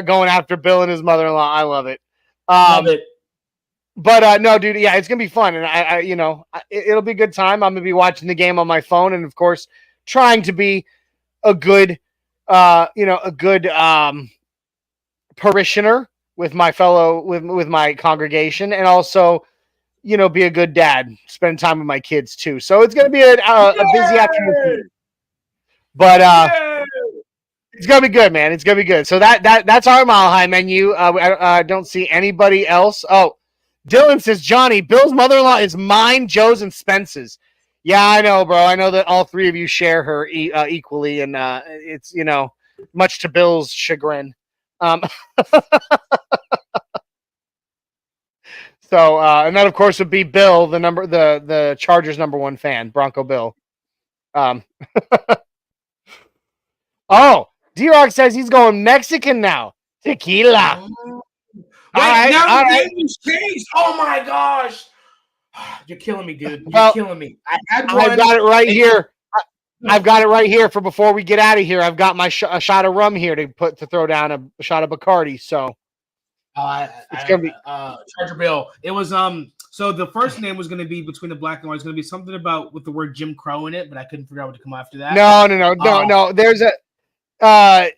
going after Bill and his mother-in-law. I love it. Love it. But, no, dude, yeah, it's going to be fun. And, it'll be a good time. I'm going to be watching the game on my phone and, of course, trying to be a good parishioner with my with my congregation, and also, be a good dad, spend time with my kids too. So it's going to be a busy afternoon, but it's going to be good, man. It's going to be good. So that's our Mile High menu. I don't see anybody else. Oh, Dylan says, Johnny, Bill's mother-in-law is mine, Joe's, and Spence's. Yeah, I know, bro. I know that all three of you share her equally, and it's, much to Bill's chagrin. So, and that, of course, would be Bill, the Chargers' #1 fan, Bronco Bill. Oh, D-Rock says he's going Mexican now. Tequila. Wait, now the name has changed. Oh my gosh. You're killing me, dude. You're killing me. I've got it right here. I've got it right here for before we get out of here. I've got my a shot of rum here to throw down a shot of Bacardi. So it's gonna be Charger Bill. It was so the first name was gonna be between the black and white. It's gonna be something about with the word Jim Crow in it, but I couldn't figure out what to come after that. No. There's a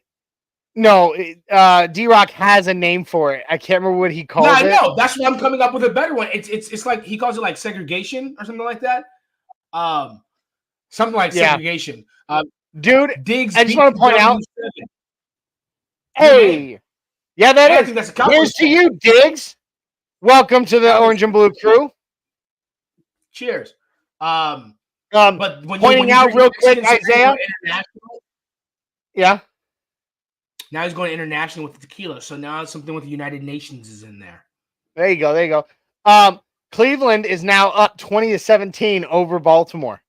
D-Rock has a name for it. I can't remember what he calls it. I know. That's why I'm coming up with a better one. It's like he calls it like segregation or something like that. Something like segregation. Dude, Diggs. I just want to point out. Hey, yeah, that is. I think that's a Here's to you, Diggs. Welcome to the Orange and Blue crew. Cheers. But pointing out real quick, Isaiah. Yeah. Now he's going international with the tequila. So now something with the United Nations is in there. There you go. Cleveland is now up 20-17 over Baltimore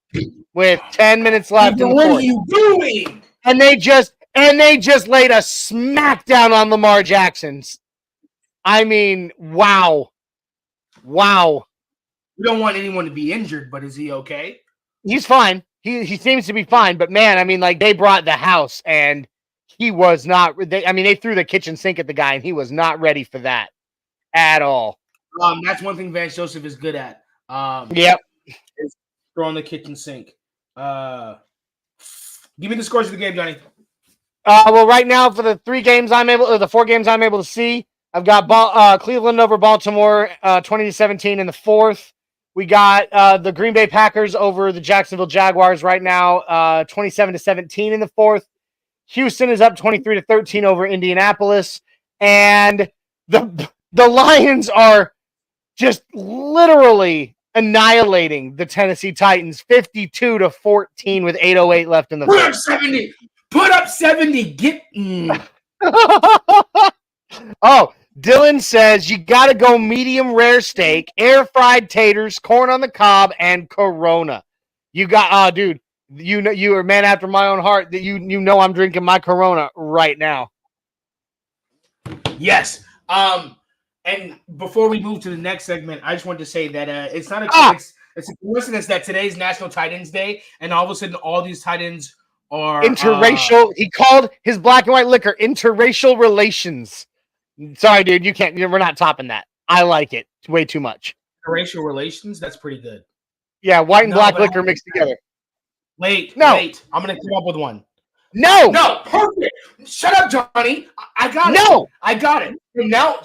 with 10 minutes left in the fourth. What are you doing? And they just laid a smackdown on Lamar Jackson's. I mean, wow. We don't want anyone to be injured, but is he okay? He's fine. He seems to be fine. But man, I mean, like they brought the house, and he was not. They threw the kitchen sink at the guy, and he was not ready for that at all. That's one thing Vance Joseph is good at. Yep. Is throwing the kitchen sink. Give me the scores of the game, Johnny. Well, right now for the 4 games I'm able to see, I've got Cleveland over Baltimore, 20-17 in the fourth. We got the Green Bay Packers over the Jacksonville Jaguars right now, 27-17 in the fourth. Houston is up 23-13 over Indianapolis, and the Lions are just literally annihilating the Tennessee Titans 52-14 with 8:08 left in the fourth. Put up 70. Get. Oh, Dylan says you got to go medium rare steak, air fried taters, corn on the cob, and Corona. You got, dude. You know you are a man after my own heart. That you know I'm drinking my Corona right now. Yes. And before we move to the next segment, I just wanted to say that it's not a it's a coincidence that today's National Tight Ends Day, and all of a sudden all these tight ends are interracial. He called his black and white liquor interracial relations. Sorry, dude, you can't. We're not topping that. I like it. It's way too much. Interracial relations. That's pretty good. Yeah, white and black liquor mixed together. Wait. I'm gonna come up with one. No, perfect. Shut up, Johnny. I got it. No, I got it.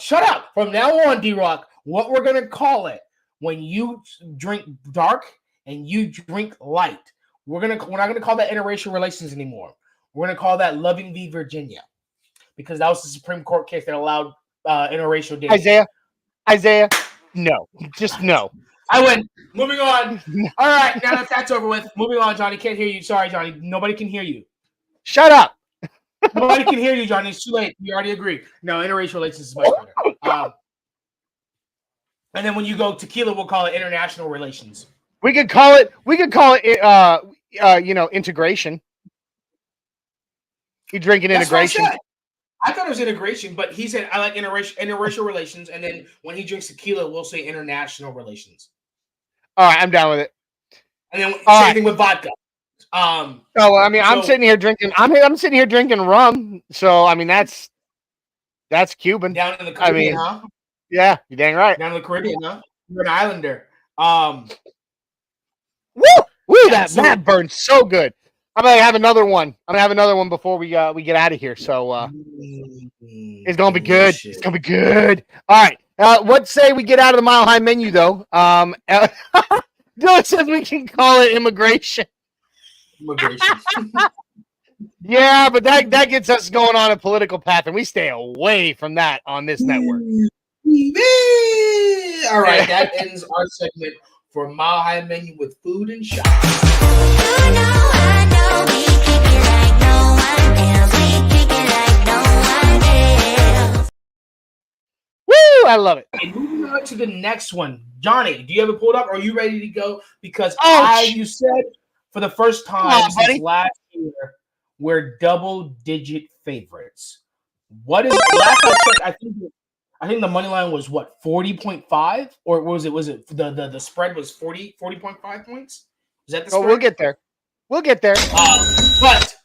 Shut up. From now on, D-Rock, what we're gonna call it when you drink dark and you drink light, we're not gonna call that interracial relations anymore. We're gonna call that Loving v. Virginia, because that was the Supreme Court case that allowed interracial dating. Isaiah, no, just no. I win. Moving on. All right, now that's over with. Moving on, Johnny. Can't hear you. Sorry, Johnny. Nobody can hear you. Shut up. Nobody can hear you, Johnny. It's too late. We already agreed. No, interracial relations is much better. And then when you go tequila, we'll call it international relations. We could call it. Integration. You drinking integration? I thought it was integration, but he said I like interracial relations, and then when he drinks tequila, we'll say international relations. All right, I'm down with it. And then same thing with vodka. I'm sitting here drinking. I'm sitting here drinking rum. So I mean, that's Cuban. Down in the Caribbean, huh? Yeah, you're dang right. Down in the Caribbean, huh? You're an islander. That burns so good. I'm gonna have another one. Before we get out of here. So it's gonna be good. It's gonna be good. All right. What say we get out of the Mile High menu though? Dylan says we can call it immigration. Yeah, but that gets us going on a political path, and we stay away from that on this network. All right, that ends our segment for Mile High Menu with food and shop. Woo! I love it. And moving on to the next one. Johnny, do you have it pulled up? Or are you ready to go? Because you said for the first time since last year, we're double-digit favorites. What is last I checked? I think the money line was what 40.5, or was it the spread was 40.5 points? Is that the spread? Oh, we'll get there. But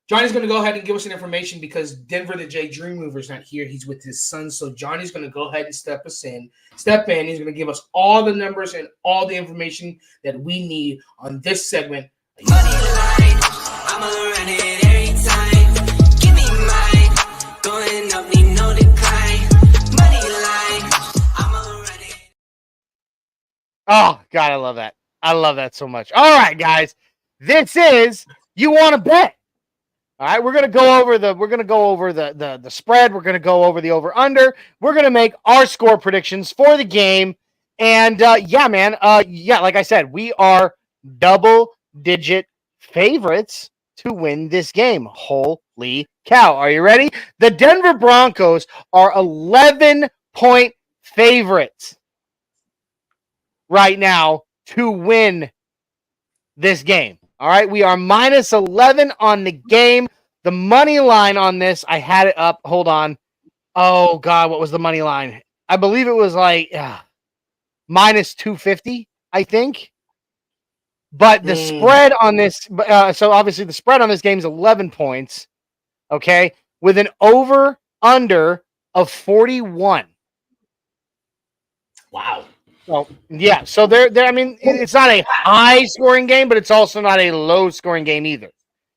Johnny's going to go ahead and give us some information because Denver the J Dream Mover's not here. He's with his son. So Johnny's going to go ahead and step in. He's going to give us all the numbers and all the information that we need on this segment. Money line, I'ma run it every time. Give me mine. Going up, need no decline. Money line, I'ma run it. Oh, God, I love that. I love that so much. All right, guys. This is You Want to Bet. All right, we're gonna go over the spread. We're gonna go over the over under. We're gonna make our score predictions for the game. And yeah, man. Like I said, we are double-digit favorites to win this game. Holy cow! Are you ready? The Denver Broncos are 11-point favorites right now to win this game. All right, we are minus 11 on the game. The money line on this, I had it up. Hold on. Oh, God, what was the money line? I believe it was like minus 250, I think. But the spread on this, so obviously the spread on this game is 11 points, okay, with an over-under of 41. Wow. Well, yeah, so they're. I mean, it's not a high-scoring game, but it's also not a low-scoring game either.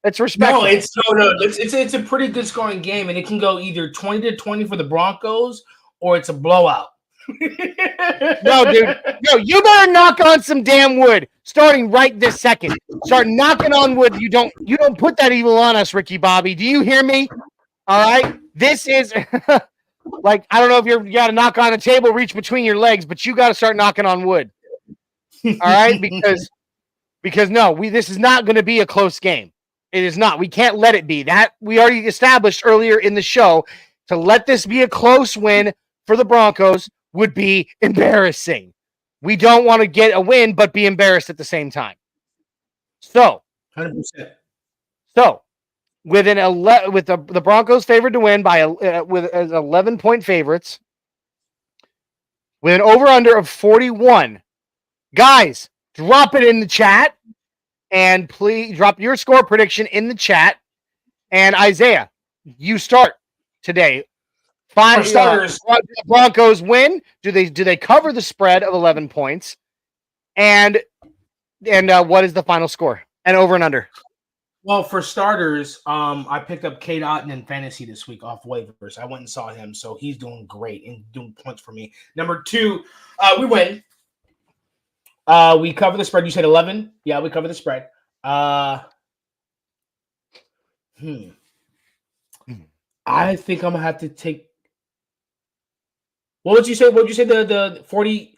It's respectable. No, it's a pretty good scoring game, and it can go either 20-20 for the Broncos or it's a blowout. No, dude, you better knock on some damn wood starting right this second. Start knocking on wood. You don't put that evil on us, Ricky Bobby. Do you hear me? All right, this is. Like, I don't know if you got to knock on a table, reach between your legs, but you got to start knocking on wood. All right? Because no, this is not going to be a close game. It is not. We can't let it be. That we already established earlier in the show. To let this be a close win for the Broncos would be embarrassing. We don't want to get a win, but be embarrassed at the same time. So, 100%. So, with the Broncos favored to win by with 11-point favorites, with an over/under of 41, guys, drop it in the chat, and please drop your score prediction in the chat. And Isaiah, you start today. For starters, Broncos win. Do they cover the spread of 11 points? And what is the final score? And over and under. Well, for starters, I picked up Kate Otten in fantasy this week off waivers. I went and saw him, so he's doing great and doing points for me. Number two, we win. We cover the spread. You said 11? Yeah, we cover the spread. I think I'm gonna have to take. What would you say? What would you say? The 40?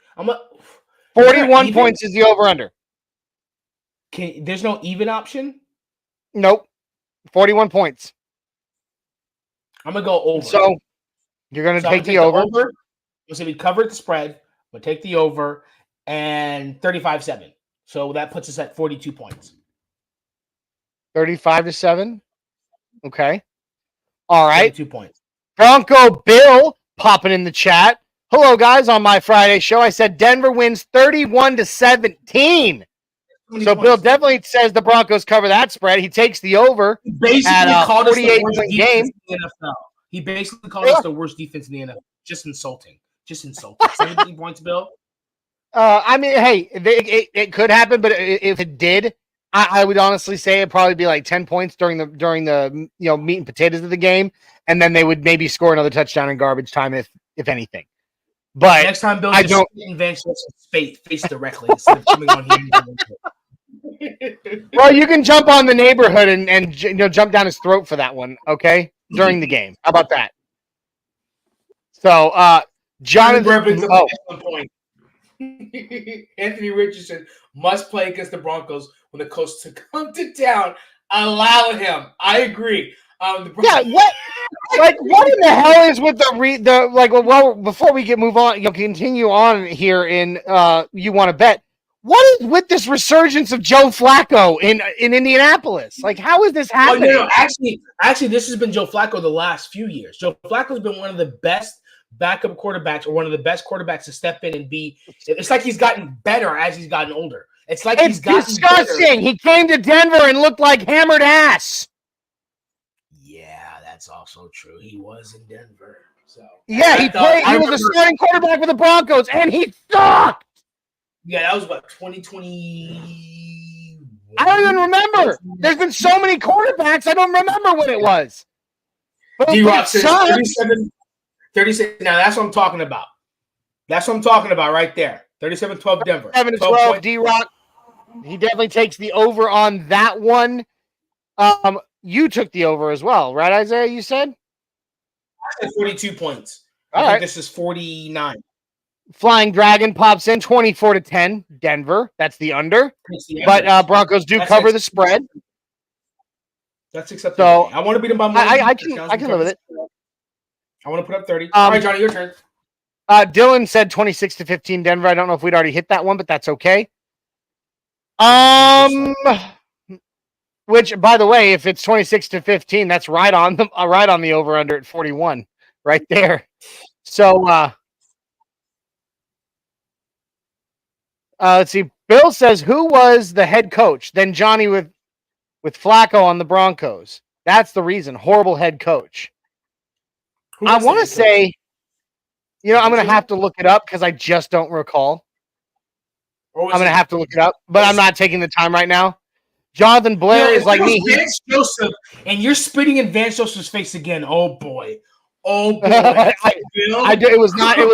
41 points is the over under. There's no even option. Nope. 41 points. I'm going to go over. So, you're going to take the over. So, we covered the spread. We'll take the over and 35-7. So, that puts us at 42 points. 35-7. Okay. All right. 2 points. Bronco Bill popping in the chat. Hello, guys. On my Friday show, I said Denver wins 31-17. So Bill definitely says the Broncos cover that spread. He takes the over. He basically called us the worst defense in the NFL. He basically called us the worst defense in the NFL. Just insulting. 17 points, Bill. I mean, hey, it could happen, but if it did, I would honestly say it'd probably be like 10 points during the meat and potatoes of the game, and then they would maybe score another touchdown in garbage time if anything. But next time, Bill, just invent some face directly instead of coming on here. Well, you can jump on the neighborhood and jump down his throat for that one, okay? During the game. How about that? So, Jonathan. Anthony Richardson must play against the Broncos when the coach to come to town. Allow him. I agree. Yeah, what? Like, what in the hell is with the like? Well, before we move on, continue on here in you want to bet. What is with this resurgence of Joe Flacco in Indianapolis? Like, how is this happening? No. Actually, this has been Joe Flacco the last few years. Joe Flacco's been one of the best backup quarterbacks, or one of the best quarterbacks to step in and be. It's like he's gotten better as he's gotten older. It's like he's gotten disgusting. Better. He came to Denver and looked like hammered ass. Yeah, that's also true. He was in Denver, so yeah, he played. He was a starting quarterback for the Broncos, and he sucked. Yeah, that was what 2020. I don't even remember. There's been so many quarterbacks, I don't remember what it was. D-Rock says 37. Now that's what I'm talking about. That's what I'm talking about right there. 37-12 Denver. 7-12 D-Rock. He definitely takes the over on that one. You took the over as well, right, Isaiah? You said? I said 42 points. All I think right. This is 49. Flying Dragon pops in 24-10 Denver. That's the under. But Broncos do cover the spread. That's acceptable. So I want to beat them by more. I can live with it. I want to put up 30. All right, Johnny, your turn. Dylan said 26-15 Denver. I don't know if we'd already hit that one, but that's okay. Which, by the way, if it's 26-15, that's right on the over under at 41, right there. So let's see. Bill says, who was the head coach? Then Johnny with Flacco on the Broncos. That's the reason. Horrible head coach. I want to say, I'm going to have to look it up because I just don't recall. I'm going to have to look it up, but I'm not taking the time right now. Jonathan Blair is like me. Vance Joseph, and you're spitting in Vance Joseph's face again. Oh boy. It was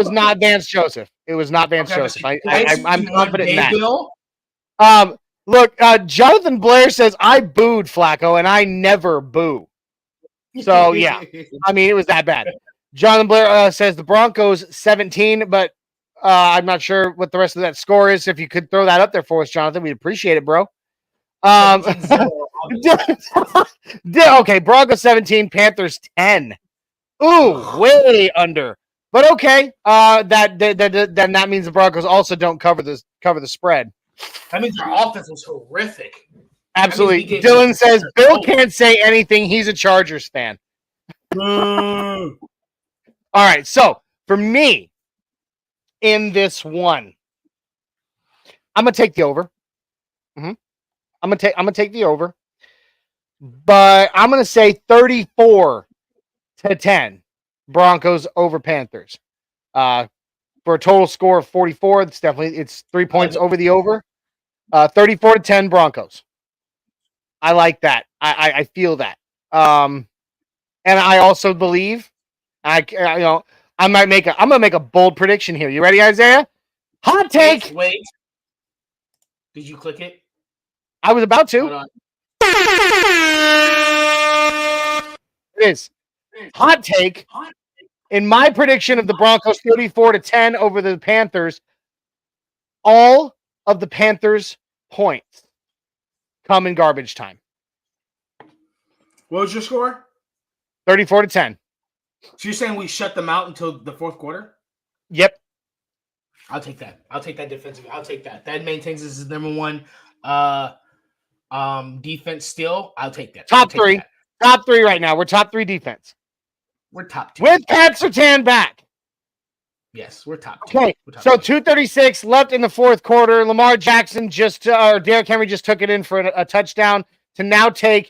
not Vance Joseph. It was not Vance Joseph. I'm confident in that. Look, Jonathan Blair says I booed Flacco, and I never boo. So yeah, I mean it was that bad. Jonathan Blair says the Broncos 17, but I'm not sure what the rest of that score is. If you could throw that up there for us, Jonathan, we'd appreciate it, bro. Okay, Broncos 17, Panthers 10. Ooh, way under. But okay, that means the Broncos also don't cover the spread. That means our offense was horrific. Absolutely. Dylan says Bill can't say anything. He's a Chargers fan. All right, so for me in this one, I'm gonna take the over. I'm gonna take the over, but I'm gonna say 34-10 Broncos over Panthers. For a total score of 44, it's 3 points over the over. 34-10 Broncos. I like that. I feel that. And I also believe I'm gonna make a bold prediction here. You ready, Isaiah? Hot take. Wait. Did you click it? I was about to. Hold on. It is. Hot take. In my prediction of the Broncos 34-10 over the Panthers, all of the Panthers' points come in garbage time. What was your score? 34-10. So you're saying we shut them out until the fourth quarter? Yep. I'll take that. I'll take that defensively. I'll take that. That maintains us as number one defense still. I'll take that. Top three right now. We're top 3 defense. We're top 2. With Pat Surtain back. Yes, we're top 2. Okay, so 2:36 left in the fourth quarter. Lamar Jackson or Derrick Henry just took it in for a touchdown to now tie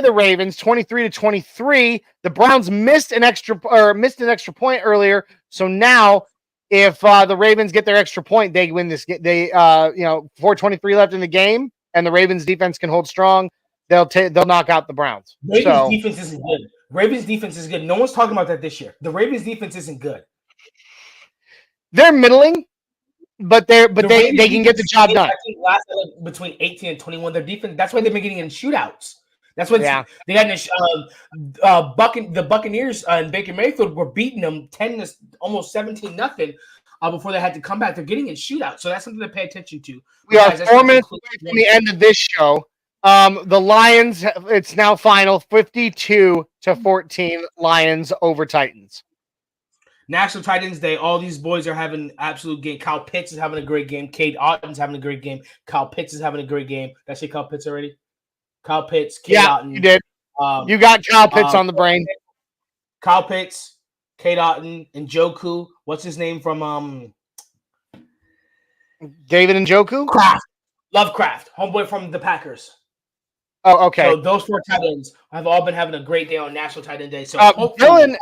the Ravens 23-23. The Browns missed an extra point earlier. So now if the Ravens get their extra point, they win this game. They 4:23 left in the game and the Ravens defense can hold strong. They'll knock out the Browns. Ravens defense isn't good. Ravens defense is good. No one's talking about that this year. The Ravens defense isn't good. They're middling, but they can get the job done. I think last between 18 and 21, their defense. That's why they've been getting in shootouts. That's why they got in the Buccaneers and Baker Mayfield were beating them 10 to almost 17-0 before they had to come back. They're getting in shootouts, so that's something to pay attention to. We are 4 minutes away from the end of this show. The Lions, it's now final 52-14 Lions over Titans. National Titans Day. All these boys are having absolute game. Kyle Pitts is having a great game. Cade Otton's having a great game. Kyle Pitts is having a great game. Did I say Kyle Pitts already? Kyle Pitts, Cade Otton. You did. You got Kyle Pitts on the brain. Kyle Pitts, Cade Otton, and Njoku. What's his name from David Njoku? Kraft. Lovecraft, homeboy from the Packers. Oh, okay. So those 4 tight ends have all been having a great day on National Tight End Day. So Dylan,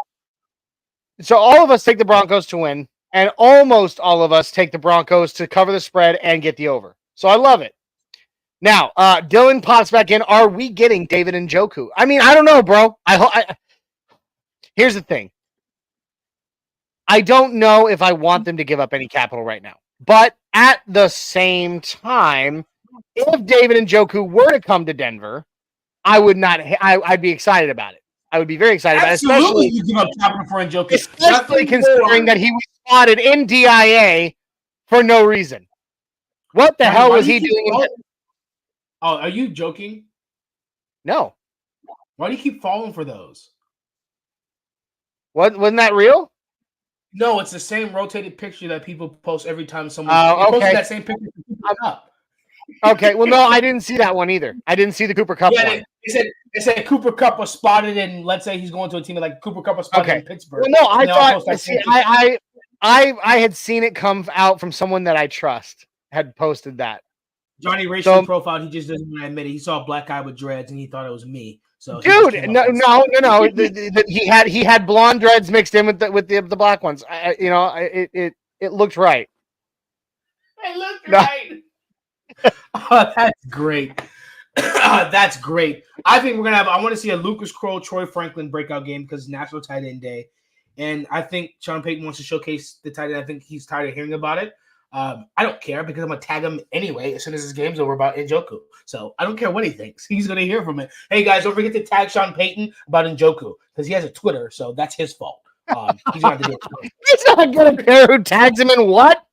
so all of us take the Broncos to win, and almost all of us take the Broncos to cover the spread and get the over. So I love it. Now, Dylan pops back in. Are we getting David Njoku? I mean, I don't know, bro. Here's the thing. I don't know if I want them to give up any capital right now. But at the same time, if David Njoku were to come to Denver, I would not. I'd be excited about it. I would be very excited about it, especially you give up capital for Njoku, especially considering that he was spotted in DIA for no reason. What the hell was he doing? Oh, are you joking? No. Why do you keep falling for those? Wasn't that real? No, it's the same rotated picture that people post every time someone posted that same picture. Up. Okay, well, no, I didn't see that one either. I didn't see the Cooper Kupp one. They said Cooper Kupp was spotted in, let's say he's going to a team like Cooper Kupp was spotted in Pittsburgh. Well, no, I thought. See, I had seen it come out from someone that I trust had posted that. Johnny racial profile. He just doesn't want to admit it. He saw a black guy with dreads and he thought it was me. So dude, no. He had blonde dreads mixed in with the black ones. It looked right. It looked right. Oh, that's great. That's great. I think we're gonna have. I want to see a Lucas Kroll, Troy Franklin breakout game because it's National Tight End Day, and I think Sean Payton wants to showcase the tight end. I think he's tired of hearing about it. I don't care because I'm gonna tag him anyway as soon as this game's over about Njoku. So I don't care what he thinks. He's gonna hear from it. Hey guys, don't forget to tag Sean Payton about Njoku because he has a Twitter, so that's his fault. He's gonna have to do it. He's not gonna care who tags him in what.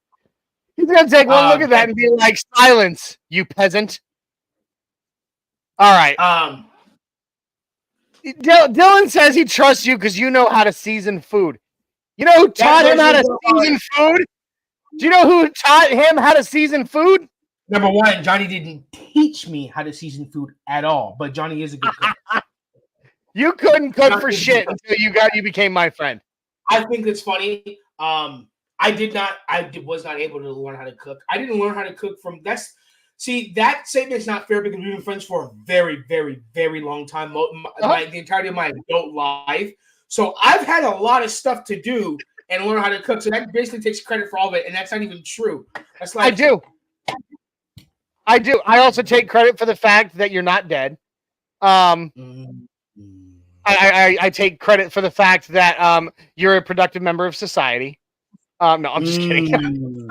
He's gonna take one look at that and be like, "Silence, you peasant." All right. Dylan says he trusts you because you know how to season food. You know who taught him how to season food? Do you know who taught him how to season food? Number one, Johnny didn't teach me how to season food at all, but Johnny is a good cook. You couldn't cook for shit until you became my friend. I think it's funny. I was not able to learn how to cook. I didn't learn how to cook from that statement's not fair because we've been friends for a very, very, very long time, the entirety of my adult life. So I've had a lot of stuff to do and learn how to cook. So that basically takes credit for all of it, and that's not even true. That's like I do. I also take credit for the fact that you're not dead. I take credit for the fact that you're a productive member of society. No, I'm just kidding.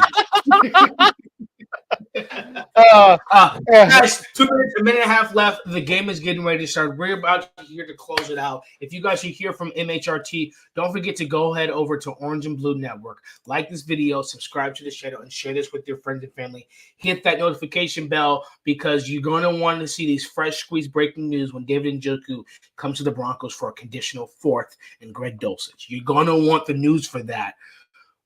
Guys, 2 minutes, a minute and a half left. The game is getting ready to start. We're about to here to close it out. If you guys should hear from MHRT, don't forget to go head over to Orange and Blue Network. Like this video, subscribe to the channel, and share this with your friends and family. Hit that notification bell because you're going to want to see these fresh squeeze breaking news when David Njoku comes to the Broncos for a conditional fourth and Greg Dulcich. You're going to want the news for that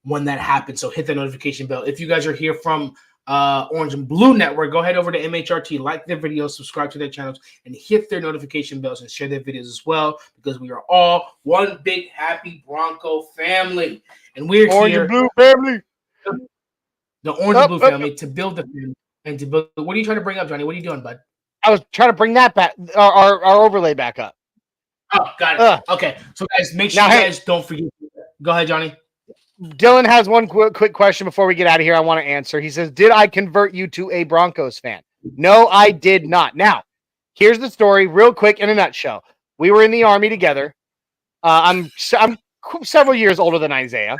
when that happens. So hit that notification bell. If you guys are here from Orange and Blue Network, go head over to MHRT, like their videos, subscribe to their channels, and hit their notification bells and share their videos as well because we are all one big happy Bronco family. And we're Orange here, and Blue family, the Orange and Blue family, to build the family and to build. What are you trying to bring up, Johnny? What are you doing, bud? I was trying to bring that back, our overlay back up. Oh, got it. Okay, so guys, make sure you guys don't forget. Go ahead, Johnny. Dylan has one quick question before we get out of here. I want to answer. He says, "Did I convert you to a Broncos fan?" No, I did not. Now, here's the story, real quick, in a nutshell. We were in the Army together. I'm several years older than Isaiah.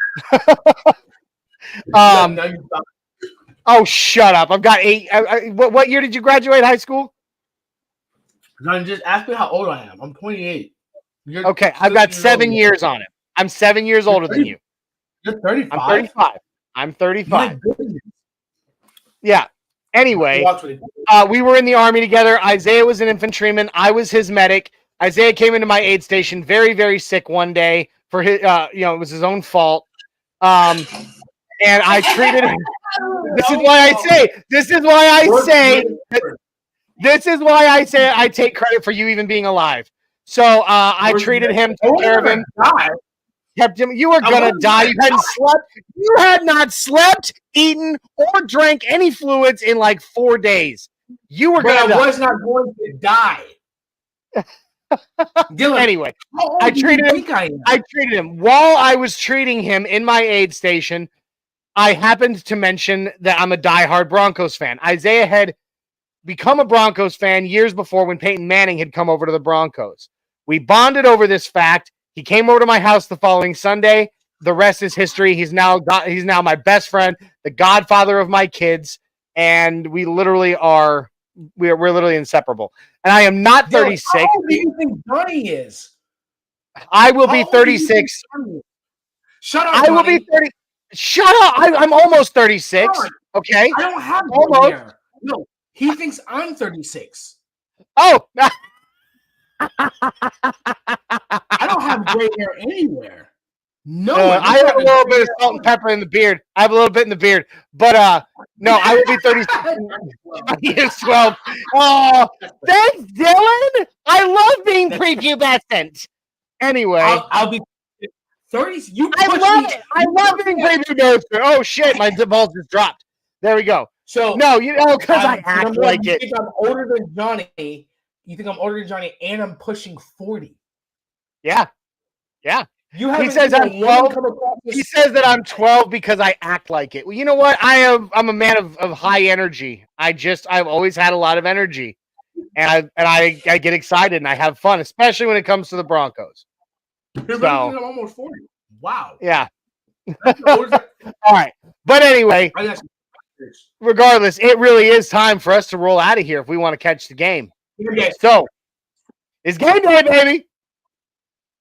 Oh, shut up! I've got 8. What year did you graduate high school? Johnny, just ask me how old I am. I'm 28. Okay, I've got 7 years on it. I'm 7 years older than you. You're 35. I'm 35. I'm My 35. goodness. Yeah. Anyway, Watch what it- we were in the Army together. Isaiah was an infantryman. I was his medic. Isaiah came into my aid station very, very sick one day for his, it was his own fault. And I treated him. This is why I say. This is why I take credit for you even being alive. So I treated him, took care of him, kept him. You were gonna die. You hadn't slept. You had not slept, eaten, or drank any fluids in like 4 days. You were But gonna I die. was not going to die. Dylan, Anyway, how old I do you treated him. think I am? I treated him while I was treating him in my aid station. I happened to mention that I'm a diehard Broncos fan. Isaiah had become a Broncos fan years before when Peyton Manning had come over to the Broncos. We bonded over this fact. He came over to my house the following Sunday. The rest is history. He's now my best friend, the godfather of my kids, and we literally are we're literally inseparable. And I am not Dylan, 36. how old do you think Johnny is? I will How be old do you think 36. Johnny is? Shut up, I will Johnny. be 30. Shut up. I'm almost 36. John, Okay. I don't have Almost. gray hair. No, he thinks I'm 36. Oh, I don't have gray hair anywhere. No, I have a little bit of salt and pepper in the beard. I have a little bit in the beard, but no, I will be 36. He is 12. Oh, thanks, Dylan. I love being prepubescent. Anyway, I'll be 30. You I push love me. it. I love being prepubescent. Oh shit, my balls just dropped. There we go. So No, because I act number like one, you it. think I'm older than Johnny. You think I'm older than Johnny, and I'm pushing 40. Yeah. You haven't says even I'm 12. come across this- He says that I'm 12 because I act like it. Well, you know what? I'm a man of high energy. I've always had a lot of energy, and I get excited and I have fun, especially when it comes to the Broncos. You're So- I'm almost 40. Wow. Yeah. That's older than- All right. But anyway, I got some- regardless, it really is time for us to roll out of here if we want to catch the game. Yes. So it's game day, baby.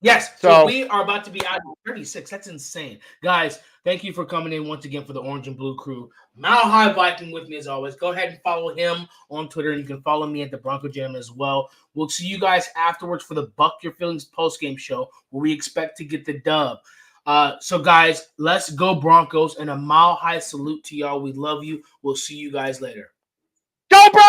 Yes. So So- we are about to be out of 36. That's insane. Guys, thank you for coming in once again for the Orange and Blue crew. Mile High Viking with me as always. Go ahead and follow him on Twitter, and you can follow me at the Bronco Jam as well. We'll see you guys afterwards for the Buck Your Feelings post-game show where we expect to get the dub. So guys, let's go Broncos, and a mile high salute to y'all. We love you. We'll see you guys later. Go, Broncos!